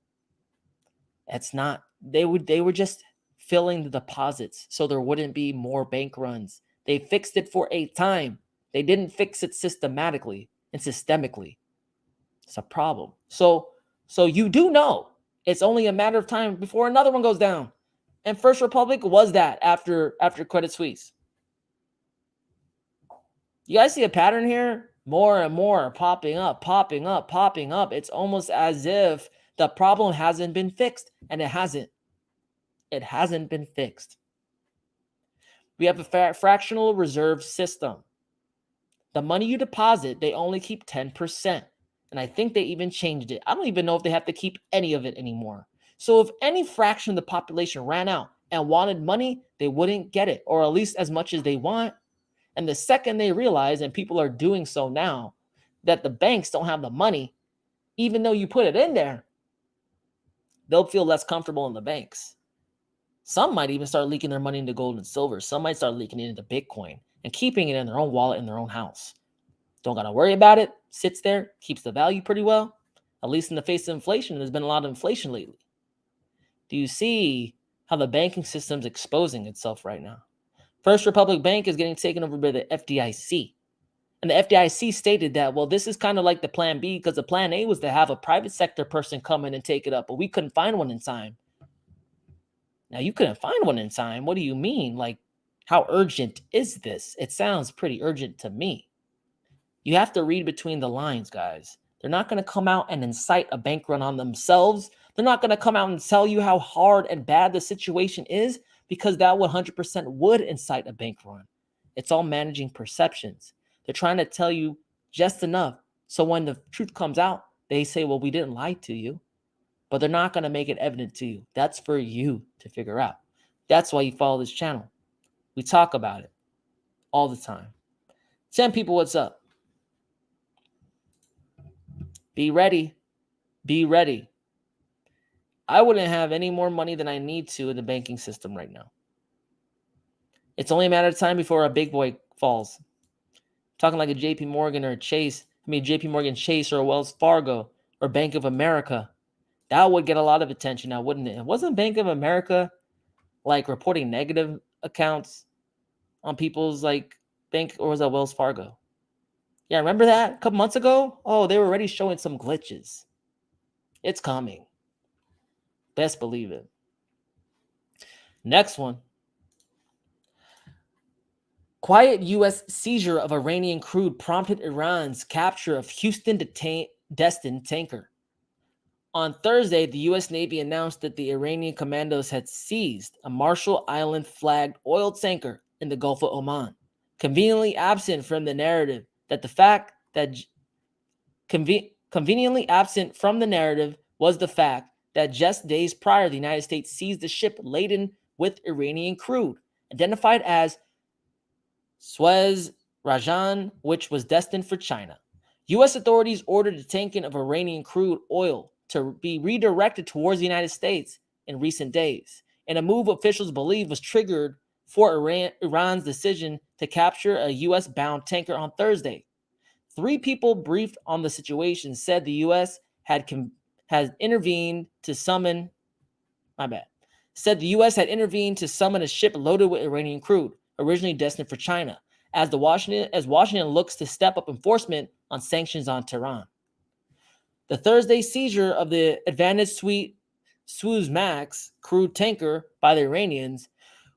A: That's not, they were just filling the deposits so there wouldn't be more bank runs. They fixed it for a time. They didn't fix it systematically and systemically. It's a problem. So you do know it's only a matter of time before another one goes down. And First Republic was that after Credit Suisse. You guys see a pattern here? More and more popping up. It's almost as if the problem hasn't been fixed, and it hasn't. It hasn't been fixed. We have a fractional reserve system. The money you deposit, they only keep 10%. And I think they even changed it. I don't even know if they have to keep any of it anymore. So if any fraction of the population ran out and wanted money, they wouldn't get it, or at least as much as they want. And the second they realize, and people are doing so now, that the banks don't have the money, even though you put it in there, they'll feel less comfortable in the banks. Some might even start leaking their money into gold and silver. Some might start leaking it into Bitcoin and keeping it in their own wallet in their own house. Don't got to worry about it. Sits there, keeps the value pretty well. At least in the face of inflation, there's been a lot of inflation lately. Do you see how the banking system's exposing itself right now? First Republic Bank is getting taken over by the FDIC. And the FDIC stated that, well, this is kind of like the plan B, because the plan A was to have a private sector person come in and take it up, but we couldn't find one in time. Now, you couldn't find one in time. What do you mean? Like, how urgent is this? It sounds pretty urgent to me. You have to read between the lines, guys. They're not going to come out and incite a bank run on themselves. They're not going to come out and tell you how hard and bad the situation is, because that 100% would incite a bank run. It's all managing perceptions. They're trying to tell you just enough so when the truth comes out, they say, well, we didn't lie to you. But they're not going to make it evident to you. That's for you to figure out. That's why you follow this channel. We talk about it all the time. 10 people, what's up? Be ready. Be ready. I wouldn't have any more money than I need to in the banking system right now. It's only a matter of time before a big boy falls. I'm talking like a JP Morgan or a JP Morgan Chase or a Wells Fargo or Bank of America. That would get a lot of attention now, wouldn't it? Wasn't Bank of America like reporting negative accounts on people's like bank, or was that Wells Fargo? Yeah, remember that a couple months ago? Oh, they were already showing some glitches. It's coming. Best believe it. Next one. Quiet U.S. seizure of Iranian crude prompted Iran's capture of Houston-destined tanker. On Thursday, the U.S. Navy announced that the Iranian commandos had seized a Marshall Island-flagged oil tanker in the Gulf of Oman, conveniently absent from the narrative was the fact that just days prior, the United States seized a ship laden with Iranian crude, identified as Suez Rajan, which was destined for China. U.S. authorities ordered a tanker of Iranian crude oil to be redirected towards the United States in recent days, in a move officials believe was triggered for Iran's decision to capture a U.S.-bound tanker on Thursday. 3 people briefed on the situation said the U.S. had intervened to summon a ship loaded with Iranian crude, originally destined for China, as Washington looks to step up enforcement on sanctions on Tehran. The Thursday seizure of the Advantage Suezmax crude tanker by the Iranians,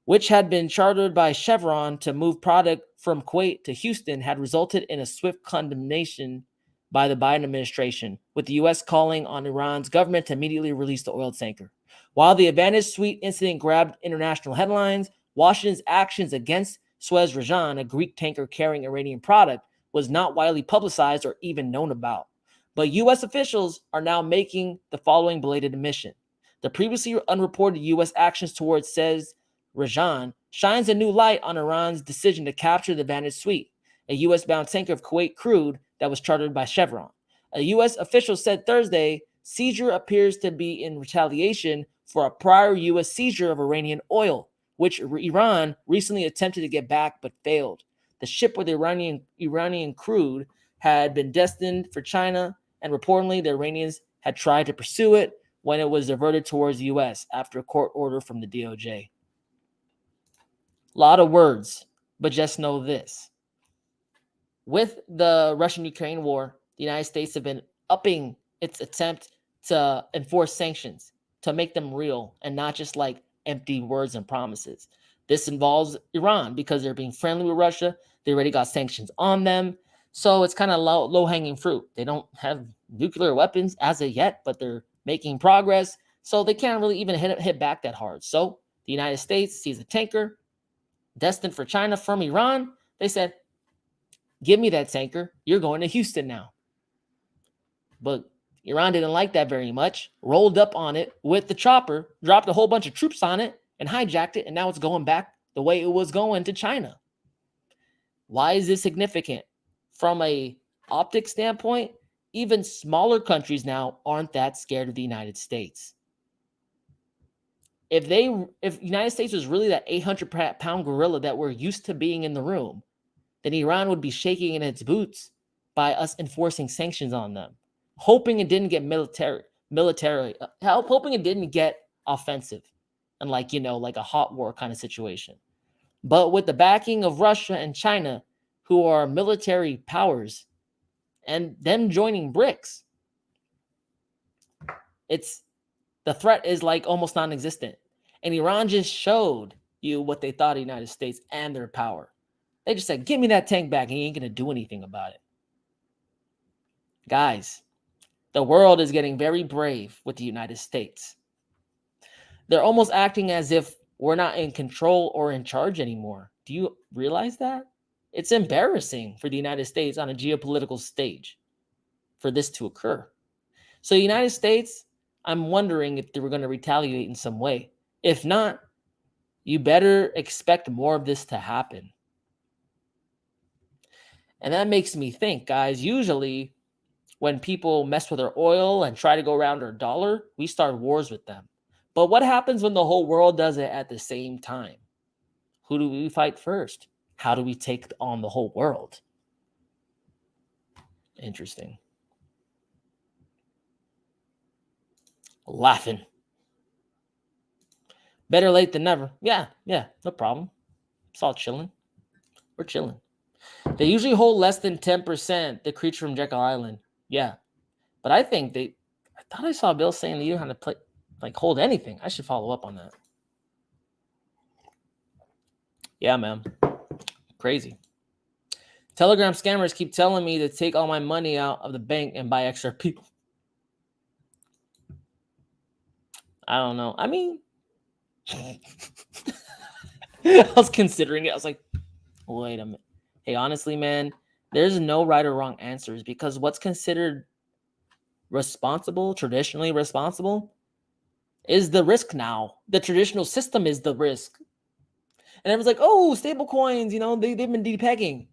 A: which had been chartered by Chevron to move product from Kuwait to Houston, had resulted in a swift condemnation by the Biden administration, with the U.S. calling on Iran's government to immediately release the oil tanker. While the Advantage Suite incident grabbed international headlines, Washington's actions against Suez Rajan, a Greek tanker carrying Iranian product, was not widely publicized or even known about. But U.S. officials are now making the following belated admission. The previously unreported U.S. actions towards Suez Rajan shines a new light on Iran's decision to capture the Advantage Suite, a U.S.-bound tanker of Kuwait crude that was chartered by Chevron. A U.S. official said Thursday, seizure appears to be in retaliation for a prior U.S. seizure of Iranian oil, which Iran recently attempted to get back but failed. The ship with Iranian crude had been destined for China, and reportedly the Iranians had tried to pursue it when it was diverted towards the US after a court order from the DOJ. A lot of words, but just know this. With the Russian-Ukraine war, the United States have been upping its attempt to enforce sanctions, to make them real and not just like empty words and promises. This involves Iran because they're being friendly with Russia. They already got sanctions on them. So it's kind of low-hanging fruit. They don't have nuclear weapons as of yet, but they're making progress. So they can't really even hit back that hard. So the United States sees a tanker destined for China from Iran. They said, give me that tanker. You're going to Houston now. But Iran didn't like that very much, rolled up on it with the chopper, dropped a whole bunch of troops on it, and hijacked it, and now it's going back the way it was going to China. Why is this significant? From a optics standpoint, even smaller countries now aren't that scared of the United States. If United States was really that 800-pound gorilla that we're used to being in the room, then Iran would be shaking in its boots by us enforcing sanctions on them, hoping it didn't get hoping it didn't get offensive and like a hot war kind of situation. But with the backing of Russia and China, who are military powers, and them joining BRICS, the threat is like almost non-existent. And Iran just showed you what they thought of the United States and their power. They just said, give me that tank back, and you ain't going to do anything about it. Guys, the world is getting very brave with the United States. They're almost acting as if we're not in control or in charge anymore. Do you realize that? It's embarrassing for the United States on a geopolitical stage for this to occur. So the United States, I'm wondering if they were going to retaliate in some way. If not, you better expect more of this to happen. And that makes me think, guys, usually when people mess with our oil and try to go around our dollar, we start wars with them. But what happens when the whole world does it at the same time? Who do we fight first? How do we take on the whole world? Interesting. Laughing. Better late than never. Yeah, no problem. It's all chilling. We're chilling. They usually hold less than 10%, the creature from Jekyll Island. Yeah. But I think I thought I saw Bill saying that you don't have to hold anything. I should follow up on that. Yeah, man. Crazy. Telegram scammers keep telling me to take all my money out of the bank and buy extra people. I don't know. I mean, I was considering it. I was like, wait a minute. Hey, honestly, man, there's no right or wrong answers because what's considered responsible, traditionally responsible, is the risk now. The traditional system is the risk. And everyone's like, oh, stable coins, they've been depegging.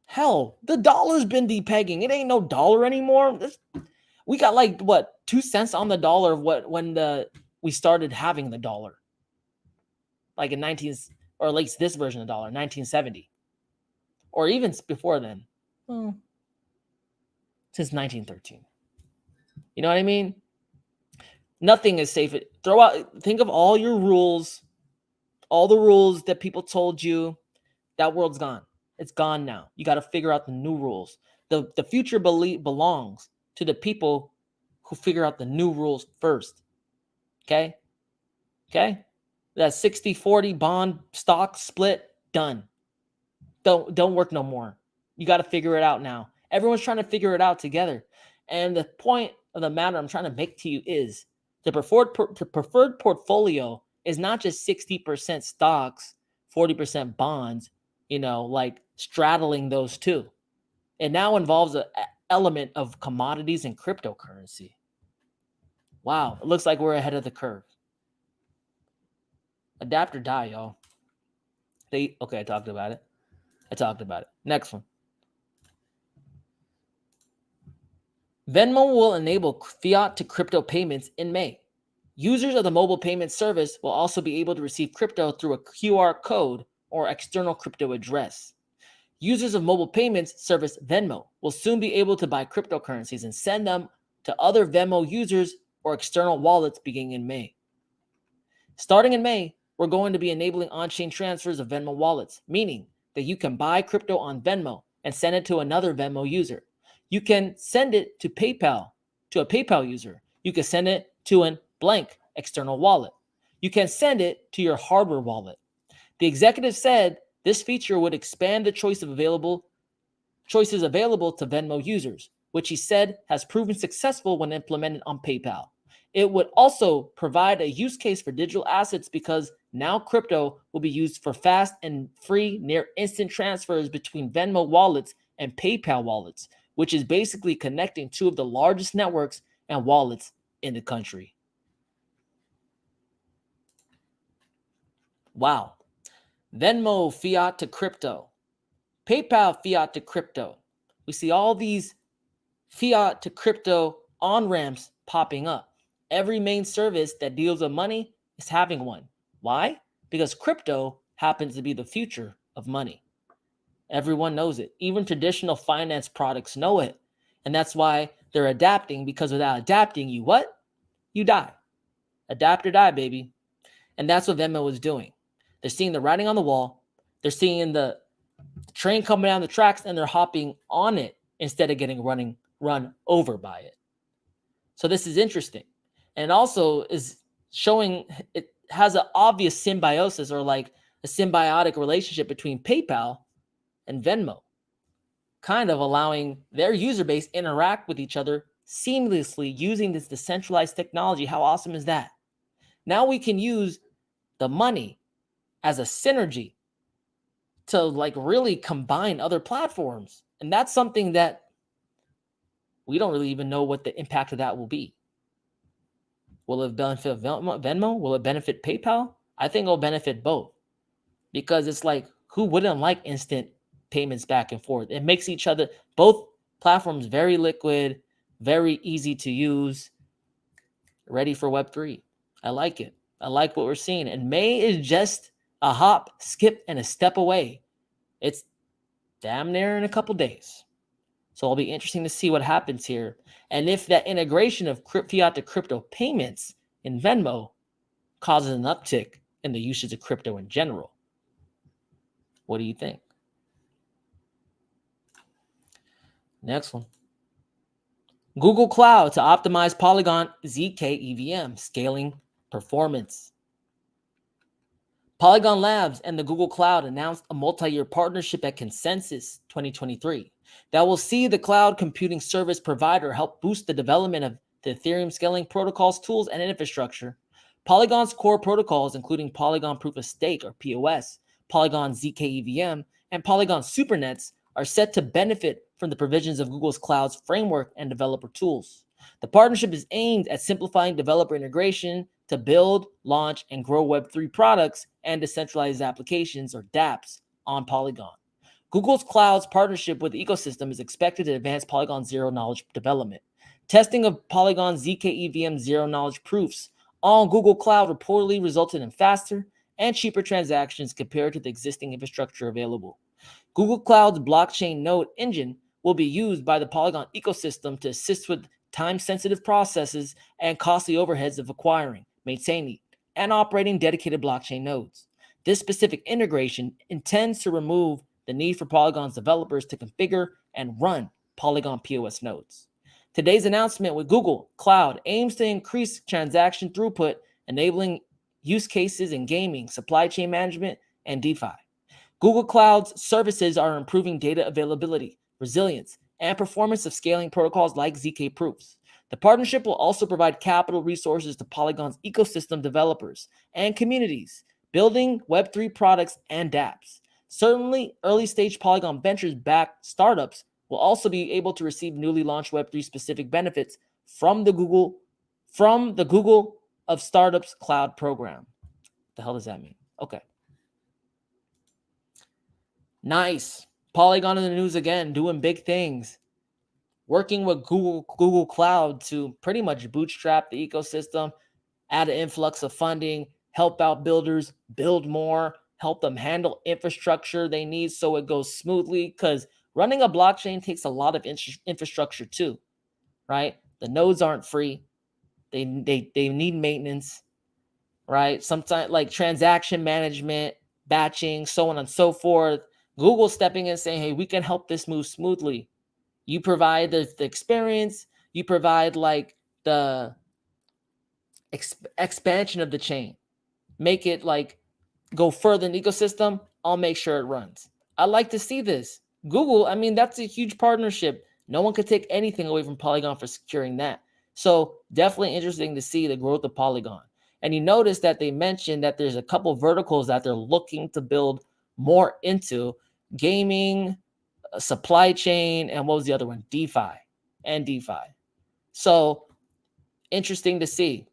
A: Hell, the dollar's been depegging. It ain't no dollar anymore. We got 2 cents on the dollar when we started having the dollar. Like in or at least this version of the dollar, 1970. Or even before then. Well, since 1913. You know what I mean? Nothing is safe. Think of all your rules, all the rules that people told you. That world's gone. It's gone now. You got to figure out the new rules. The future belongs to the people who figure out the new rules first. Okay? That 60-40 bond stock split, done. Don't work no more. You got to figure it out now. Everyone's trying to figure it out together. And the point of the matter I'm trying to make to you is the preferred portfolio is not just 60% stocks, 40% bonds, straddling those two. It now involves an element of commodities and cryptocurrency. Wow, it looks like we're ahead of the curve. Adapt or die, y'all. I talked about it. Next one. Venmo will enable fiat to crypto payments in May. Users of the mobile payment service will also be able to receive crypto through a QR code or external crypto address. Users of mobile payments service Venmo will soon be able to buy cryptocurrencies and send them to other Venmo users or external wallets beginning in May. Starting in May, we're going to be enabling on-chain transfers of Venmo wallets, meaning that you can buy crypto on Venmo and send it to another Venmo user. You can send it to a PayPal user. You can send it to a blank external wallet. You can send it to your hardware wallet. The executive said this feature would expand the choices available to Venmo users, which he said has proven successful when implemented on PayPal. It would also provide a use case for digital assets because now crypto will be used for fast and free near instant transfers between Venmo wallets and PayPal wallets, which is basically connecting two of the largest networks and wallets in the country. Wow. Venmo fiat to crypto. PayPal fiat to crypto. We see all these fiat to crypto on-ramps popping up. Every main service that deals with money is having one. Why? Because crypto happens to be the future of money. Everyone knows it. Even traditional finance products know it. And that's why they're adapting, because without adapting, you what? You die. Adapt or die, baby. And that's what Venmo is doing. They're seeing the writing on the wall. They're seeing the train coming down the tracks, and they're hopping on it instead of getting run over by it. So this is interesting. And also is showing it has an obvious symbiosis, or like a symbiotic relationship between PayPal and Venmo, kind of allowing their user base interact with each other seamlessly using this decentralized technology. How awesome is that? Now we can use the money as a synergy to like really combine other platforms. And that's something that we don't really even know what the impact of that will be. Will it benefit Venmo? Will it benefit PayPal? I think it'll benefit both, because it's like, who wouldn't like instant payments back and forth? It makes both platforms very liquid, very easy to use, ready for Web3. I like it. I like what we're seeing. And May is just a hop, skip, and a step away. It's damn near in a couple days. So it'll be interesting to see what happens here. And if that integration of fiat to crypto payments in Venmo causes an uptick in the usage of crypto in general. What do you think? Next one. Google Cloud to optimize Polygon ZK EVM scaling performance. Polygon Labs and the Google Cloud announced a multi-year partnership at Consensus 2023 that will see the cloud computing service provider help boost the development of the Ethereum scaling protocols, tools, and infrastructure. Polygon's core protocols, including Polygon Proof of Stake, or POS, Polygon ZK EVM, and Polygon Supernets, are set to benefit from the provisions of Google's cloud's framework and developer tools. The partnership is aimed at simplifying developer integration to build, launch, and grow Web3 products and decentralized applications, or dApps, on Polygon. Google's cloud's partnership with the ecosystem is expected to advance Polygon zero-knowledge development. Testing of Polygon ZK EVM zero-knowledge proofs on Google Cloud reportedly resulted in faster and cheaper transactions compared to the existing infrastructure available. Google Cloud's blockchain node engine will be used by the Polygon ecosystem to assist with time-sensitive processes and costly overheads of acquiring, maintaining, and operating dedicated blockchain nodes. This specific integration intends to remove the need for Polygon's developers to configure and run Polygon POS nodes. Today's announcement with Google Cloud aims to increase transaction throughput, enabling use cases in gaming, supply chain management, and DeFi. Google Cloud's services are improving data availability, resilience, and performance of scaling protocols like ZK Proofs. The partnership will also provide capital resources to Polygon's ecosystem developers and communities, building Web3 products and dApps. Certainly, early-stage Polygon Ventures-backed startups will also be able to receive newly launched Web3 specific benefits from the Google of Startups Cloud program. What the hell does that mean? Okay. Nice. Polygon in the news again, doing big things. Working with Google Cloud to pretty much bootstrap the ecosystem, add an influx of funding, help out builders build more, help them handle infrastructure they need so it goes smoothly, because running a blockchain takes a lot of infrastructure too, right? The nodes aren't free. They need maintenance, right? Sometimes like transaction management, batching, so on and so forth. Google stepping in saying, hey, we can help this move smoothly. You provide the experience, you provide like the expansion of the chain, make it like go further in the ecosystem. I'll make sure it runs. I like to see this. Google, I mean, that's a huge partnership. No one could take anything away from Polygon for securing that. So definitely interesting to see the growth of Polygon. And you notice that they mentioned that there's a couple verticals that they're looking to build more into: gaming, supply chain, and what was the other one? DeFi and DeFi. So interesting to see.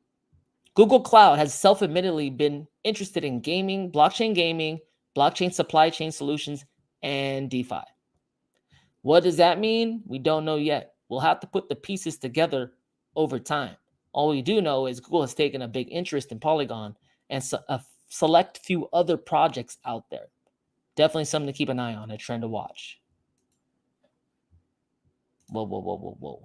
A: Google Cloud has self-admittedly been interested in gaming, blockchain supply chain solutions, and DeFi. What does that mean? We don't know yet. We'll have to put the pieces together over time. All we do know is Google has taken a big interest in Polygon and a select few other projects out there. Definitely something to keep an eye on, a trend to watch. Whoa.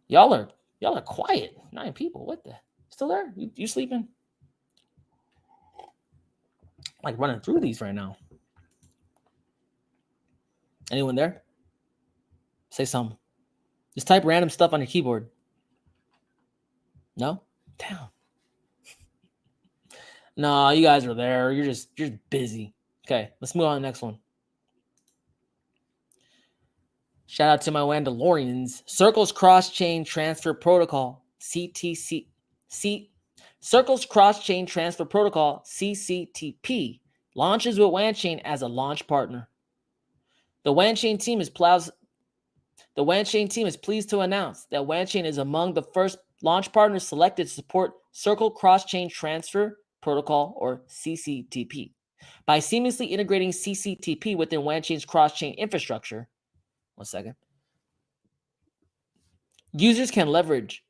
A: Y'all are quiet. 9 people. What the? Still there? You sleeping? Like running through these right now. Anyone there? Say something. Just type random stuff on your keyboard. No? Damn. No, you guys are there. You're just busy. Okay, let's move on to the next one. Shout out to my Wandalorians. Circles Cross-Chain Transfer Protocol, CTC. Circles Cross-Chain Transfer Protocol, CCTP, launches with wanchain as a launch partner. The wanchain team is pleased to announce that wanchain is among the first launch partners selected to support Circle Cross-Chain Transfer Protocol, or CCTP. By seamlessly integrating CCTP within wanchain's cross-chain infrastructure, users can leverage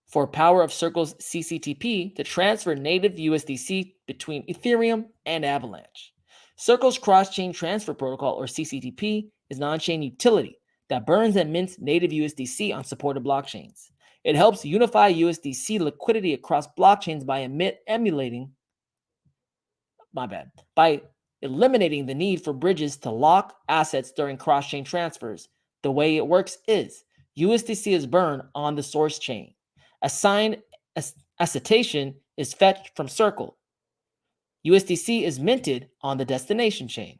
A: for power of Circle's CCTP to transfer native USDC between Ethereum and Avalanche. Circle's Cross-Chain Transfer Protocol, or CCTP, is an on-chain utility that burns and mints native USDC on supported blockchains. It helps unify USDC liquidity across blockchains by eliminating the need for bridges to lock assets during cross-chain transfers. The way it works is USDC is burned on the source chain. A signed attestation is fetched from Circle. USDC is minted on the destination chain.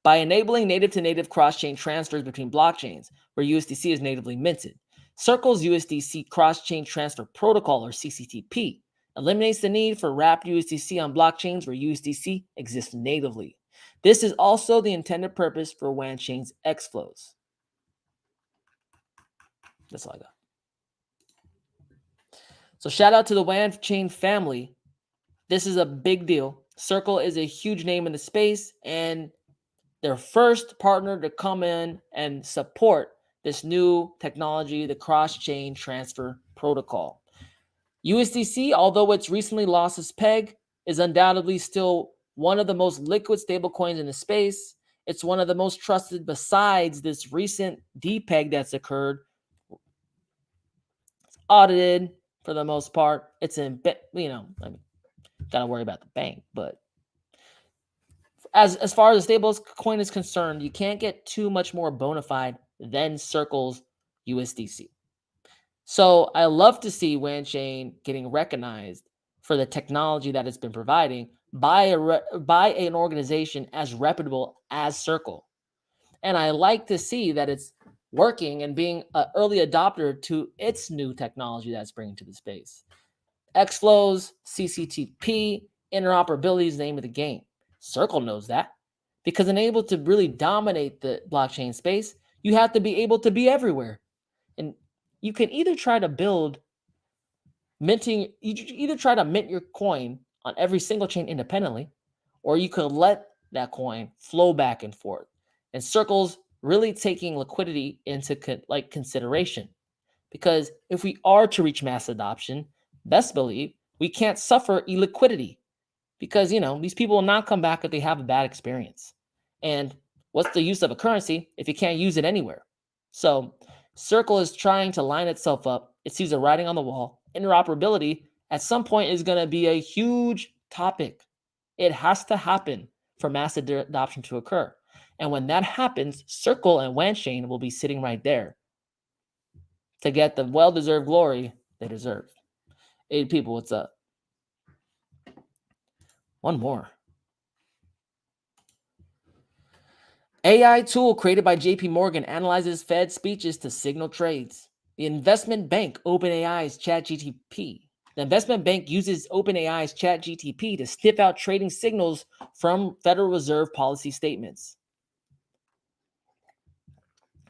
A: By enabling native-to-native cross-chain transfers between blockchains where USDC is natively minted, Circle's USDC Cross-Chain Transfer Protocol, or CCTP, eliminates the need for wrapped USDC on blockchains where USDC exists natively. This is also the intended purpose for wanchain's X flows. That's all I got. So shout out to the wanchain family. This is a big deal. Circle is a huge name in the space, and their first partner to come in and support this new technology, the cross-chain transfer protocol. USDC, although it's recently lost its peg, is undoubtedly still one of the most liquid stablecoins in the space. It's one of the most trusted besides this recent depeg that's occurred. It's audited for the most part. It's in, gotta worry about the bank, but as far as the stablecoin is concerned, you can't get too much more bona fide than Circle's USDC. So I love to see wanchain getting recognized for the technology that it's been providing by an organization as reputable as Circle. And I like to see that it's working and being an early adopter to its new technology that's bringing to the space. Xflows, CCTP, interoperability is the name of the game. Circle knows that, because in able to really dominate the blockchain space, you have to be able to be everywhere. And you can either try to mint your coin on every single chain independently, or you could let that coin flow back and forth. And Circle's really taking liquidity into consideration, because if we are to reach mass adoption, best believe we can't suffer illiquidity, because these people will not come back if they have a bad experience. And what's the use of a currency if you can't use it anywhere? So Circle is trying to line itself up. It sees a writing on the wall. Interoperability at some point is going to be a huge topic. It has to happen for mass adoption to occur. And when that happens, Circle and wanchain will be sitting right there to get the well-deserved glory they deserve. 8 people, what's up? One more. AI tool created by JP Morgan analyzes Fed speeches to signal trades. The investment bank OpenAI's ChatGPT. The investment bank uses OpenAI's ChatGPT to sniff out trading signals from Federal Reserve policy statements.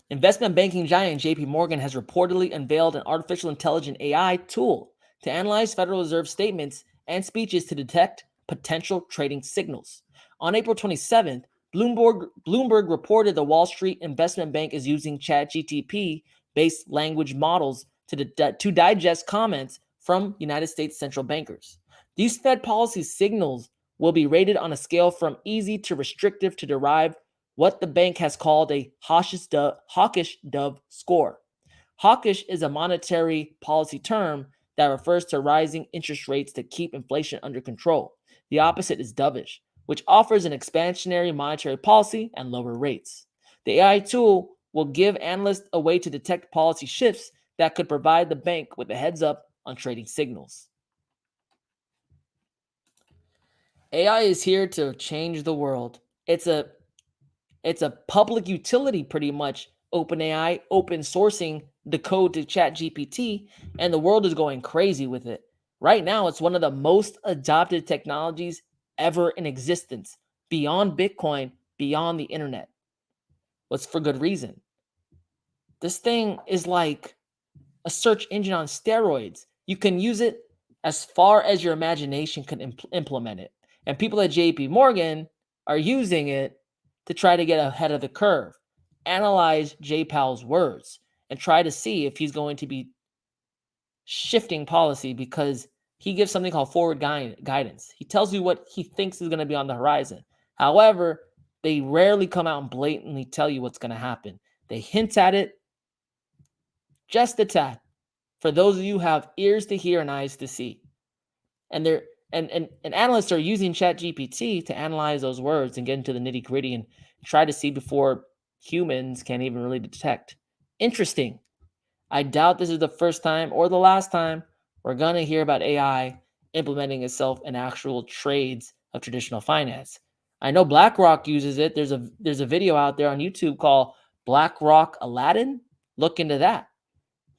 A: Investment banking giant JP Morgan has reportedly unveiled an artificial intelligence AI tool to analyze Federal Reserve statements and speeches to detect potential trading signals. On April 27th, Bloomberg reported the Wall Street Investment Bank is using ChatGPT-based language models to digest comments from United States central bankers. These Fed policy signals will be rated on a scale from easy to restrictive to derive what the bank has called a hawkish dove score. Hawkish is a monetary policy term that refers to rising interest rates to keep inflation under control. The opposite is dovish, which offers an expansionary monetary policy and lower rates. The AI tool will give analysts a way to detect policy shifts that could provide the bank with a heads up on trading signals. AI is here to change the world. It's a public utility, pretty much. OpenAI open sourcing the code to ChatGPT, and the world is going crazy with it. Right now, it's one of the most adopted technologies ever in existence, beyond Bitcoin, beyond the internet. What's for good reason. This thing is like a search engine on steroids. You can use it as far as your imagination can implement it. And people at JP Morgan are using it to try to get ahead of the curve, analyze Jay Powell's words, and try to see if he's going to be shifting policy, because he gives something called forward guidance. He tells you what he thinks is going to be on the horizon. However, they rarely come out and blatantly tell you what's going to happen. They hint at it just a tad, for those of you who have ears to hear and eyes to see. And they're and analysts are using ChatGPT to analyze those words and get into the nitty-gritty and try to see before humans can even really detect. Interesting. I doubt this is the first time or the last time we're going to hear about AI implementing itself in actual trades of traditional finance. I know BlackRock uses it. There's a video out there on YouTube called BlackRock Aladdin. Look into that.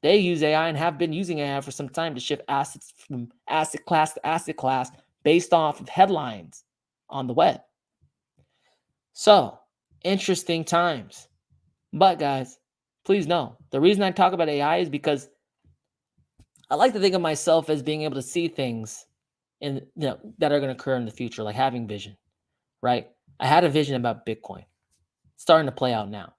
A: They use AI and have been using AI for some time to shift assets from asset class to asset class based off of headlines on the web. So, interesting times. But guys, please know, the reason I talk about AI is because I like to think of myself as being able to see things that are going to occur in the future, like having vision, right? I had a vision about Bitcoin. It's starting to play out now.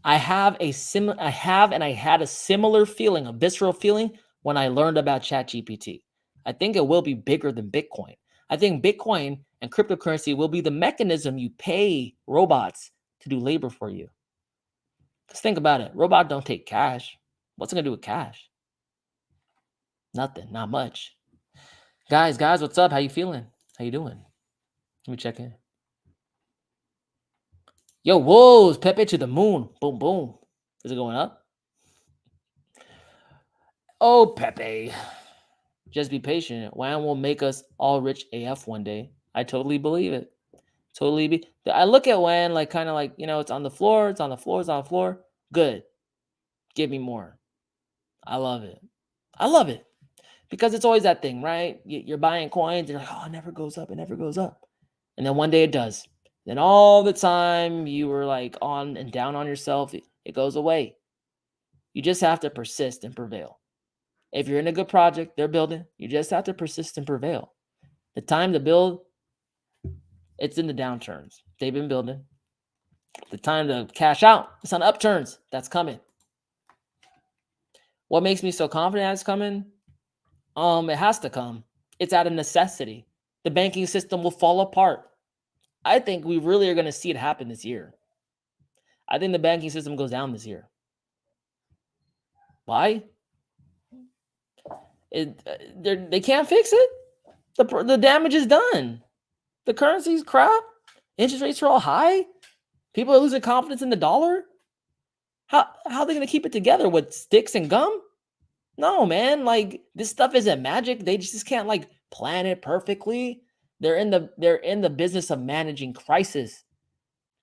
A: I had a similar feeling, a visceral feeling, when I learned about ChatGPT. I think it will be bigger than Bitcoin. I think Bitcoin and cryptocurrency will be the mechanism you pay robots to do labor for you. Because think about it. Robot don't take cash. What's it going to do with cash? Nothing. Not much. Guys, what's up? How you feeling? How you doing? Let me check in. Yo, whoa, Pepe to the moon. Boom, boom. Is it going up? Oh, Pepe. Just be patient. WAN will make us all rich AF one day. I totally believe it. I look at WAN like kind of like, it's on the floor, it's on the floor, it's on the floor. Good. Give me more. I love it. Because it's always that thing, right? You're buying coins, you're like, oh, it never goes up, And then one day it does. Then all the time you were like on and down on yourself, it goes away. You just have to persist and prevail. If you're in a good project, they're building, you just have to persist and prevail. The time to build, it's in the downturns. They've been building. The time to cash out, it's on upturns. That's coming. What makes me so confident it's coming? It has to come. It's out of necessity. The banking system will fall apart. I think we really are going to see it happen this year. I think the banking system goes down this year. Why? They can't fix it. The damage is done. The currency's crap. Interest rates are all high. People are losing confidence in the dollar. How are they going to keep it together with sticks and gum? No, man. Like, this stuff isn't magic. They just can't like plan it perfectly. They're in the business of managing crisis,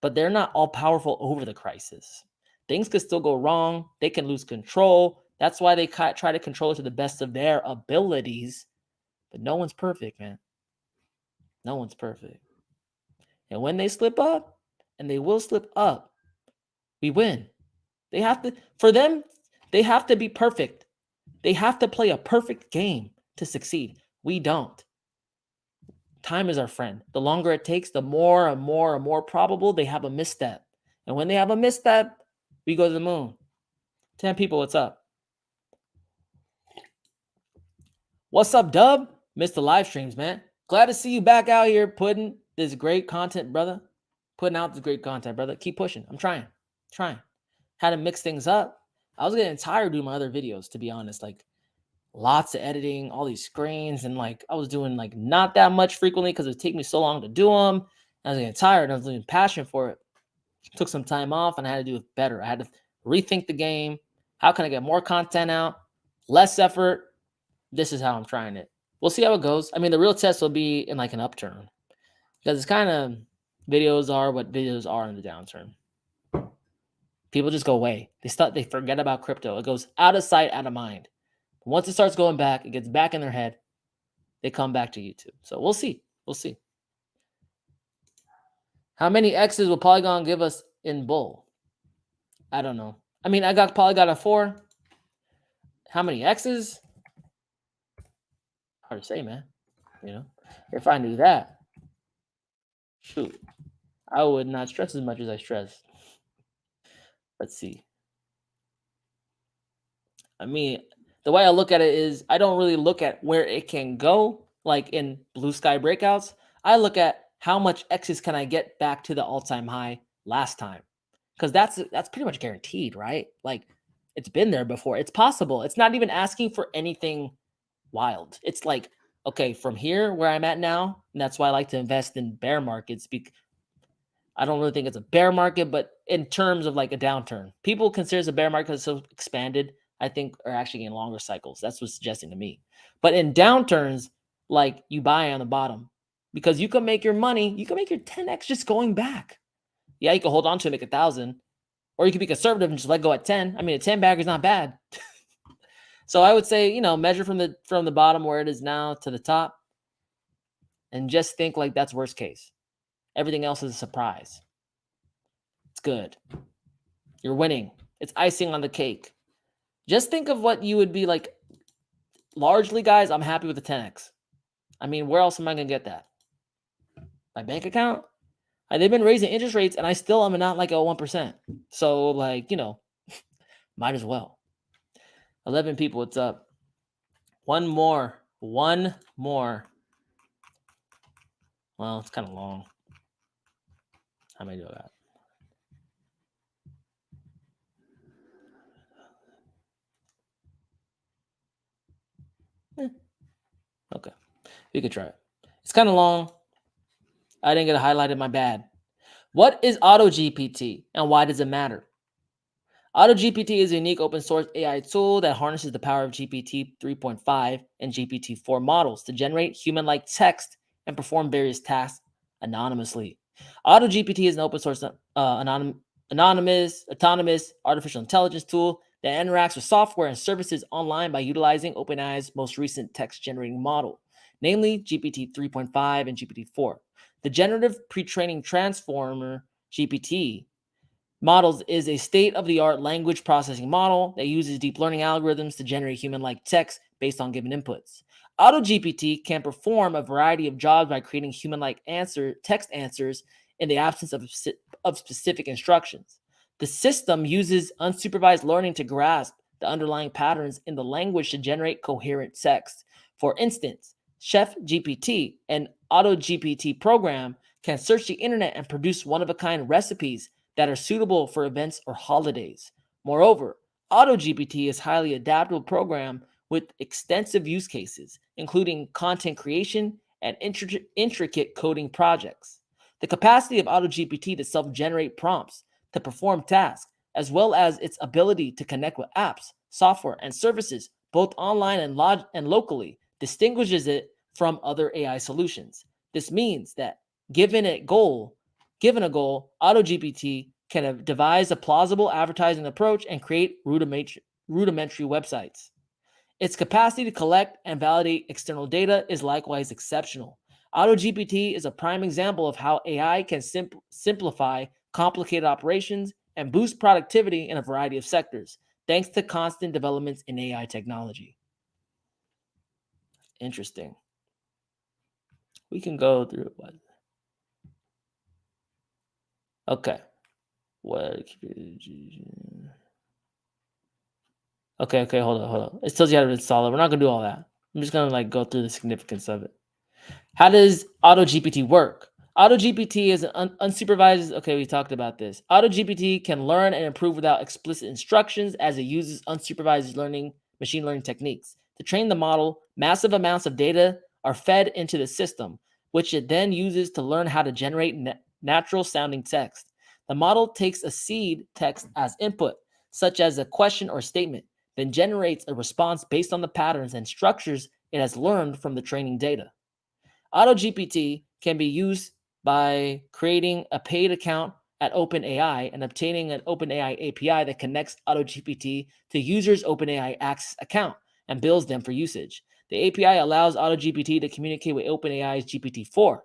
A: but they're not all powerful over the crisis. Things could still go wrong. They can lose control. That's why they try to control it to the best of their abilities. But no one's perfect, man. No one's perfect. And when they slip up, and they will slip up, we win. They have to, for them, they have to be perfect. They have to play a perfect game to succeed. We don't. Time is our friend. The longer it takes, the more and more probable they have a misstep. And when they have a misstep, we go to the moon. 10 people, what's up? What's up, Dub? Missed the live streams, man. Glad to see you back out here putting this great content, brother. Putting out this great content, brother. Keep pushing. I'm trying. Had to mix things up. I was getting tired doing my other videos, to be honest. Like, lots of editing, all these screens, and like I was doing like not that much frequently because it would take me so long to do them. I was getting tired and I was losing passion for it. Took some time off and I had to do it better. I had to rethink the game. How can I get more content out? Less effort. This is how I'm trying it. We'll see how it goes. I mean, the real test will be in like an upturn, because it's kind of, videos are what videos are in the downturn. People just go away. They forget about crypto. It goes out of sight, out of mind. Once it starts going back, it gets back in their head. They come back to YouTube. So we'll see. We'll see. How many X's will Polygon give us in bull? I don't know. I mean, I got Polygon at 4. How many X's? Hard to say, man. You know, if I knew that, shoot, I would not stress as much as I stress. Let's see. I mean, the way I look at it is I don't really look at where it can go, like in blue sky breakouts. I look at how much X's can I get back to the all-time high last time, because that's pretty much guaranteed, right? Like, it's been there before. It's possible. It's not even asking for anything wild. It's like, okay, from here where I'm at now, and that's why I like to invest in bear markets. I don't really think it's a bear market, but in terms of like a downturn, people consider it a bear market because it's so expanded. I think are actually in longer cycles. That's what's suggesting to me. But in downturns, like, you buy on the bottom, because you can make your money. You can make your 10x just going back. Yeah, you can hold on to it, make 1,000, or you can be conservative and just let go at 10. I mean, a 10 bagger is not bad. So I would say, you know, measure from the bottom where it is now to the top, and just think like that's worst case. Everything else is a surprise. It's good. You're winning. It's icing on the cake. Just think of what you would be like. Largely, guys, I'm happy with the 10x. I mean, where else am I going to get that? My bank account? They've been raising interest rates, and I still am not like a 1%. So, like, you know, might as well. 11 people, what's up? One more. Well, it's kind of long. How many do I got? Okay, you could try it. It's kind of long. I didn't get it highlighted, my bad. What is AutoGPT and why does it matter? AutoGPT is a unique open source AI tool that harnesses the power of GPT 3.5 and GPT 4 models to generate human-like text and perform various tasks anonymously. AutoGPT is an open source autonomous artificial intelligence tool that interacts with software and services online by utilizing OpenAI's most recent text generating model, namely GPT 3.5 and GPT 4. The generative pre-training transformer GPT models is a state-of-the-art language processing model that uses deep learning algorithms to generate human-like text based on given inputs. AutoGPT can perform a variety of jobs by creating human-like text answers in the absence of specific instructions. The system uses unsupervised learning to grasp the underlying patterns in the language to generate coherent text. For instance, Chef GPT, an AutoGPT program, can search the internet and produce one-of-a-kind recipes that are suitable for events or holidays. Moreover, AutoGPT is a highly adaptable program with extensive use cases, including content creation and intricate coding projects. The capacity of AutoGPT to self-generate prompts, to perform tasks, as well as its ability to connect with apps, software, and services, both online and locally, distinguishes it from other AI solutions. This means that given a goal, AutoGPT can devise a plausible advertising approach and create rudimentary websites. Its capacity to collect and validate external data is likewise exceptional. AutoGPT is a prime example of how AI can simplify complicated operations and boost productivity in a variety of sectors, thanks to constant developments in AI technology. Interesting. We can go through what? Okay. What? Okay, hold on. It tells you how to install it. We're not gonna do all that. I'm just gonna go through the significance of it. How does AutoGPT work? AutoGPT is an unsupervised. Okay, we talked about this. AutoGPT can learn and improve without explicit instructions as it uses unsupervised machine learning techniques. To train the model, massive amounts of data are fed into the system, which it then uses to learn how to generate natural sounding text. The model takes a seed text as input, such as a question or statement, then generates a response based on the patterns and structures it has learned from the training data. AutoGPT can be used by creating a paid account at OpenAI and obtaining an OpenAI API that connects AutoGPT to users' OpenAI Access account and bills them for usage. The API allows AutoGPT to communicate with OpenAI's GPT-4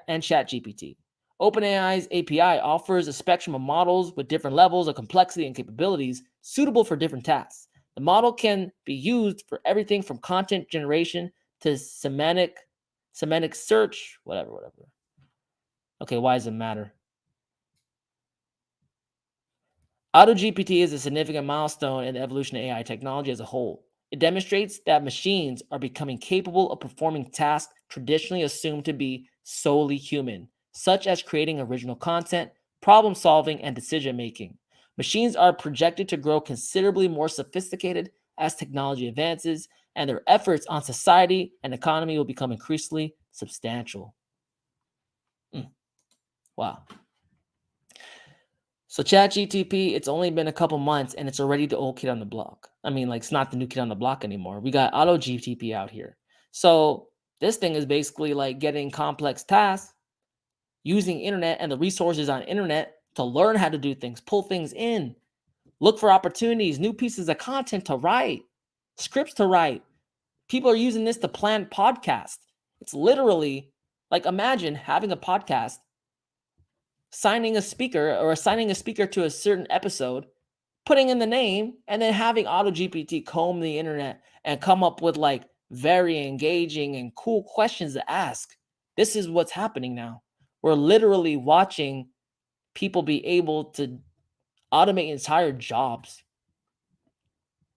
A: and ChatGPT. OpenAI's API offers a spectrum of models with different levels of complexity and capabilities suitable for different tasks. The model can be used for everything from content generation to semantic search, whatever. Okay, why does it matter? AutoGPT is a significant milestone in the evolution of AI technology as a whole. It demonstrates that machines are becoming capable of performing tasks traditionally assumed to be solely human, such as creating original content, problem solving, and decision making. Machines are projected to grow considerably more sophisticated as technology advances, and their efforts on society and economy will become increasingly substantial. Wow. So ChatGTP, it's only been a couple months and it's already the old kid on the block. I mean, it's not the new kid on the block anymore. We got AutoGTP out here. So this thing is basically getting complex tasks, using internet and the resources on internet to learn how to do things, pull things in, look for opportunities, new pieces of content to write, scripts to write. People are using this to plan podcasts. It's literally imagine having a podcast, assigning a speaker to a certain episode, putting in the name, and then having AutoGPT comb the internet and come up with very engaging and cool questions to ask. This is what's happening now. We're literally watching people be able to automate entire jobs.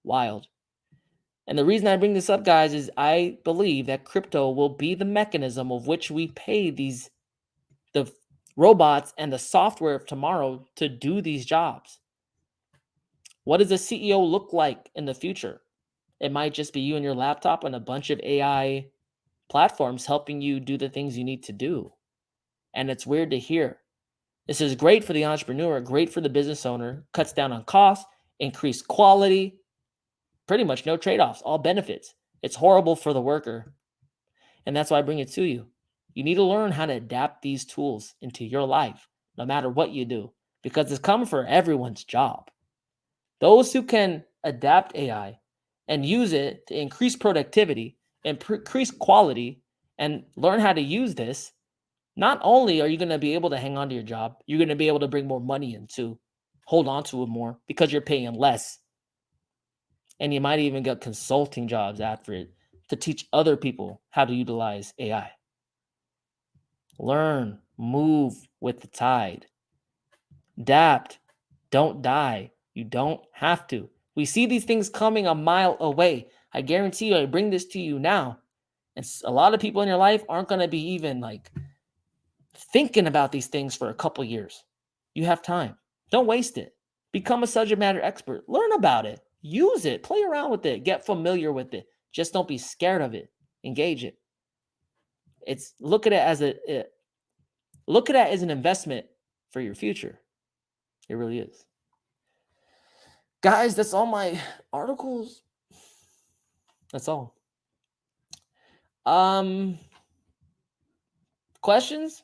A: Wild. And the reason I bring this up, guys, is I believe that crypto will be the mechanism of which we pay the robots and the software of tomorrow to do these jobs. What does a CEO look like in the future? It might just be you and your laptop and a bunch of AI platforms helping you do the things you need to do. And it's weird to hear. This is great for the entrepreneur, great for the business owner, cuts down on costs, increased quality, pretty much no trade-offs, all benefits. It's horrible for the worker. And that's why I bring it to you. You need to learn how to adapt these tools into your life, no matter what you do, because it's coming for everyone's job. Those who can adapt AI and use it to increase productivity, increase quality, and learn how to use this, not only are you going to be able to hang on to your job, you're going to be able to bring more money in too, hold on to it more because you're paying less. And you might even get consulting jobs after it to teach other people how to utilize AI. Learn, move with the tide. Adapt, don't die. You don't have to. We see these things coming a mile away. I guarantee you, I bring this to you now. And a lot of people in your life aren't going to be even thinking about these things for a couple years. You have time. Don't waste it. Become a subject matter expert. Learn about it. Use it. Play around with it. Get familiar with it. Just don't be scared of it. Engage it. Look at it as an investment for your future. It really is. Guys, that's all my articles. That's all. Questions?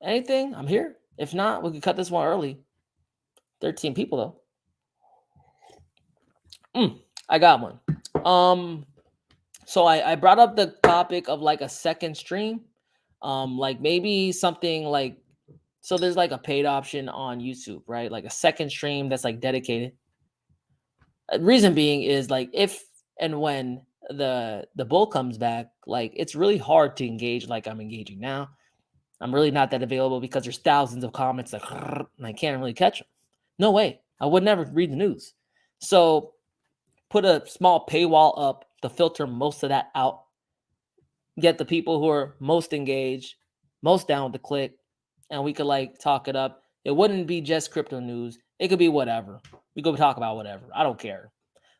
A: Anything? I'm here. If not, we can cut this one early. 13 people though. I got one. So I brought up the topic of like a second stream. Like maybe something like, so there's like a paid option on YouTube, right? Like a second stream that's like dedicated. Reason being is like if and when the bull comes back, like it's really hard to engage like I'm engaging now. I'm really not that available because there's thousands of comments like, and I can't really catch them. No way. I would never read the news. So put a small paywall up to filter most of that out. Get the people who are most engaged, most down with the click, and we could like talk it up. It wouldn't be just crypto news. It could be whatever. We could talk about whatever. I don't care.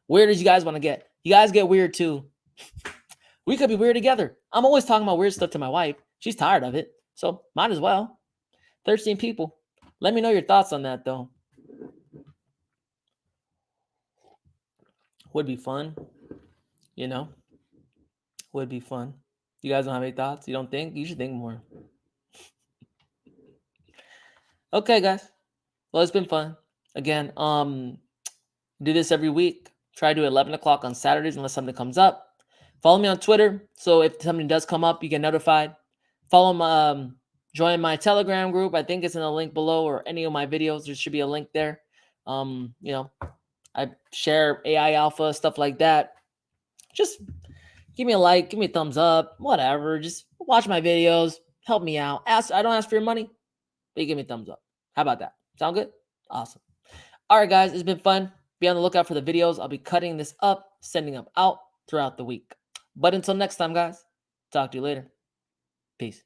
A: Weird as you guys want to get. You guys get weird too. We could be weird together. I'm always talking about weird stuff to my wife. She's tired of it. So might as well. 13 people. Let me know your thoughts on that though. Would be fun. You know? Would be fun. You guys don't have any thoughts? You don't think? You should think more. Okay, guys. Well, it's been fun. Again, do this every week. Try to do 11 o'clock on Saturdays unless something comes up. Follow me on Twitter. So if something does come up, you get notified. Follow my, join my Telegram group. I think it's in the link below or any of my videos. There should be a link there. You know, I share AI alpha, stuff like that. Just give me a like, give me a thumbs up, whatever. Just watch my videos. Help me out. I don't ask for your money, but you give me a thumbs up. How about that? Sound good? Awesome. All right, guys. It's been fun. Be on the lookout for the videos. I'll be cutting this up, sending them out throughout the week. But until next time, guys, talk to you later. Peace.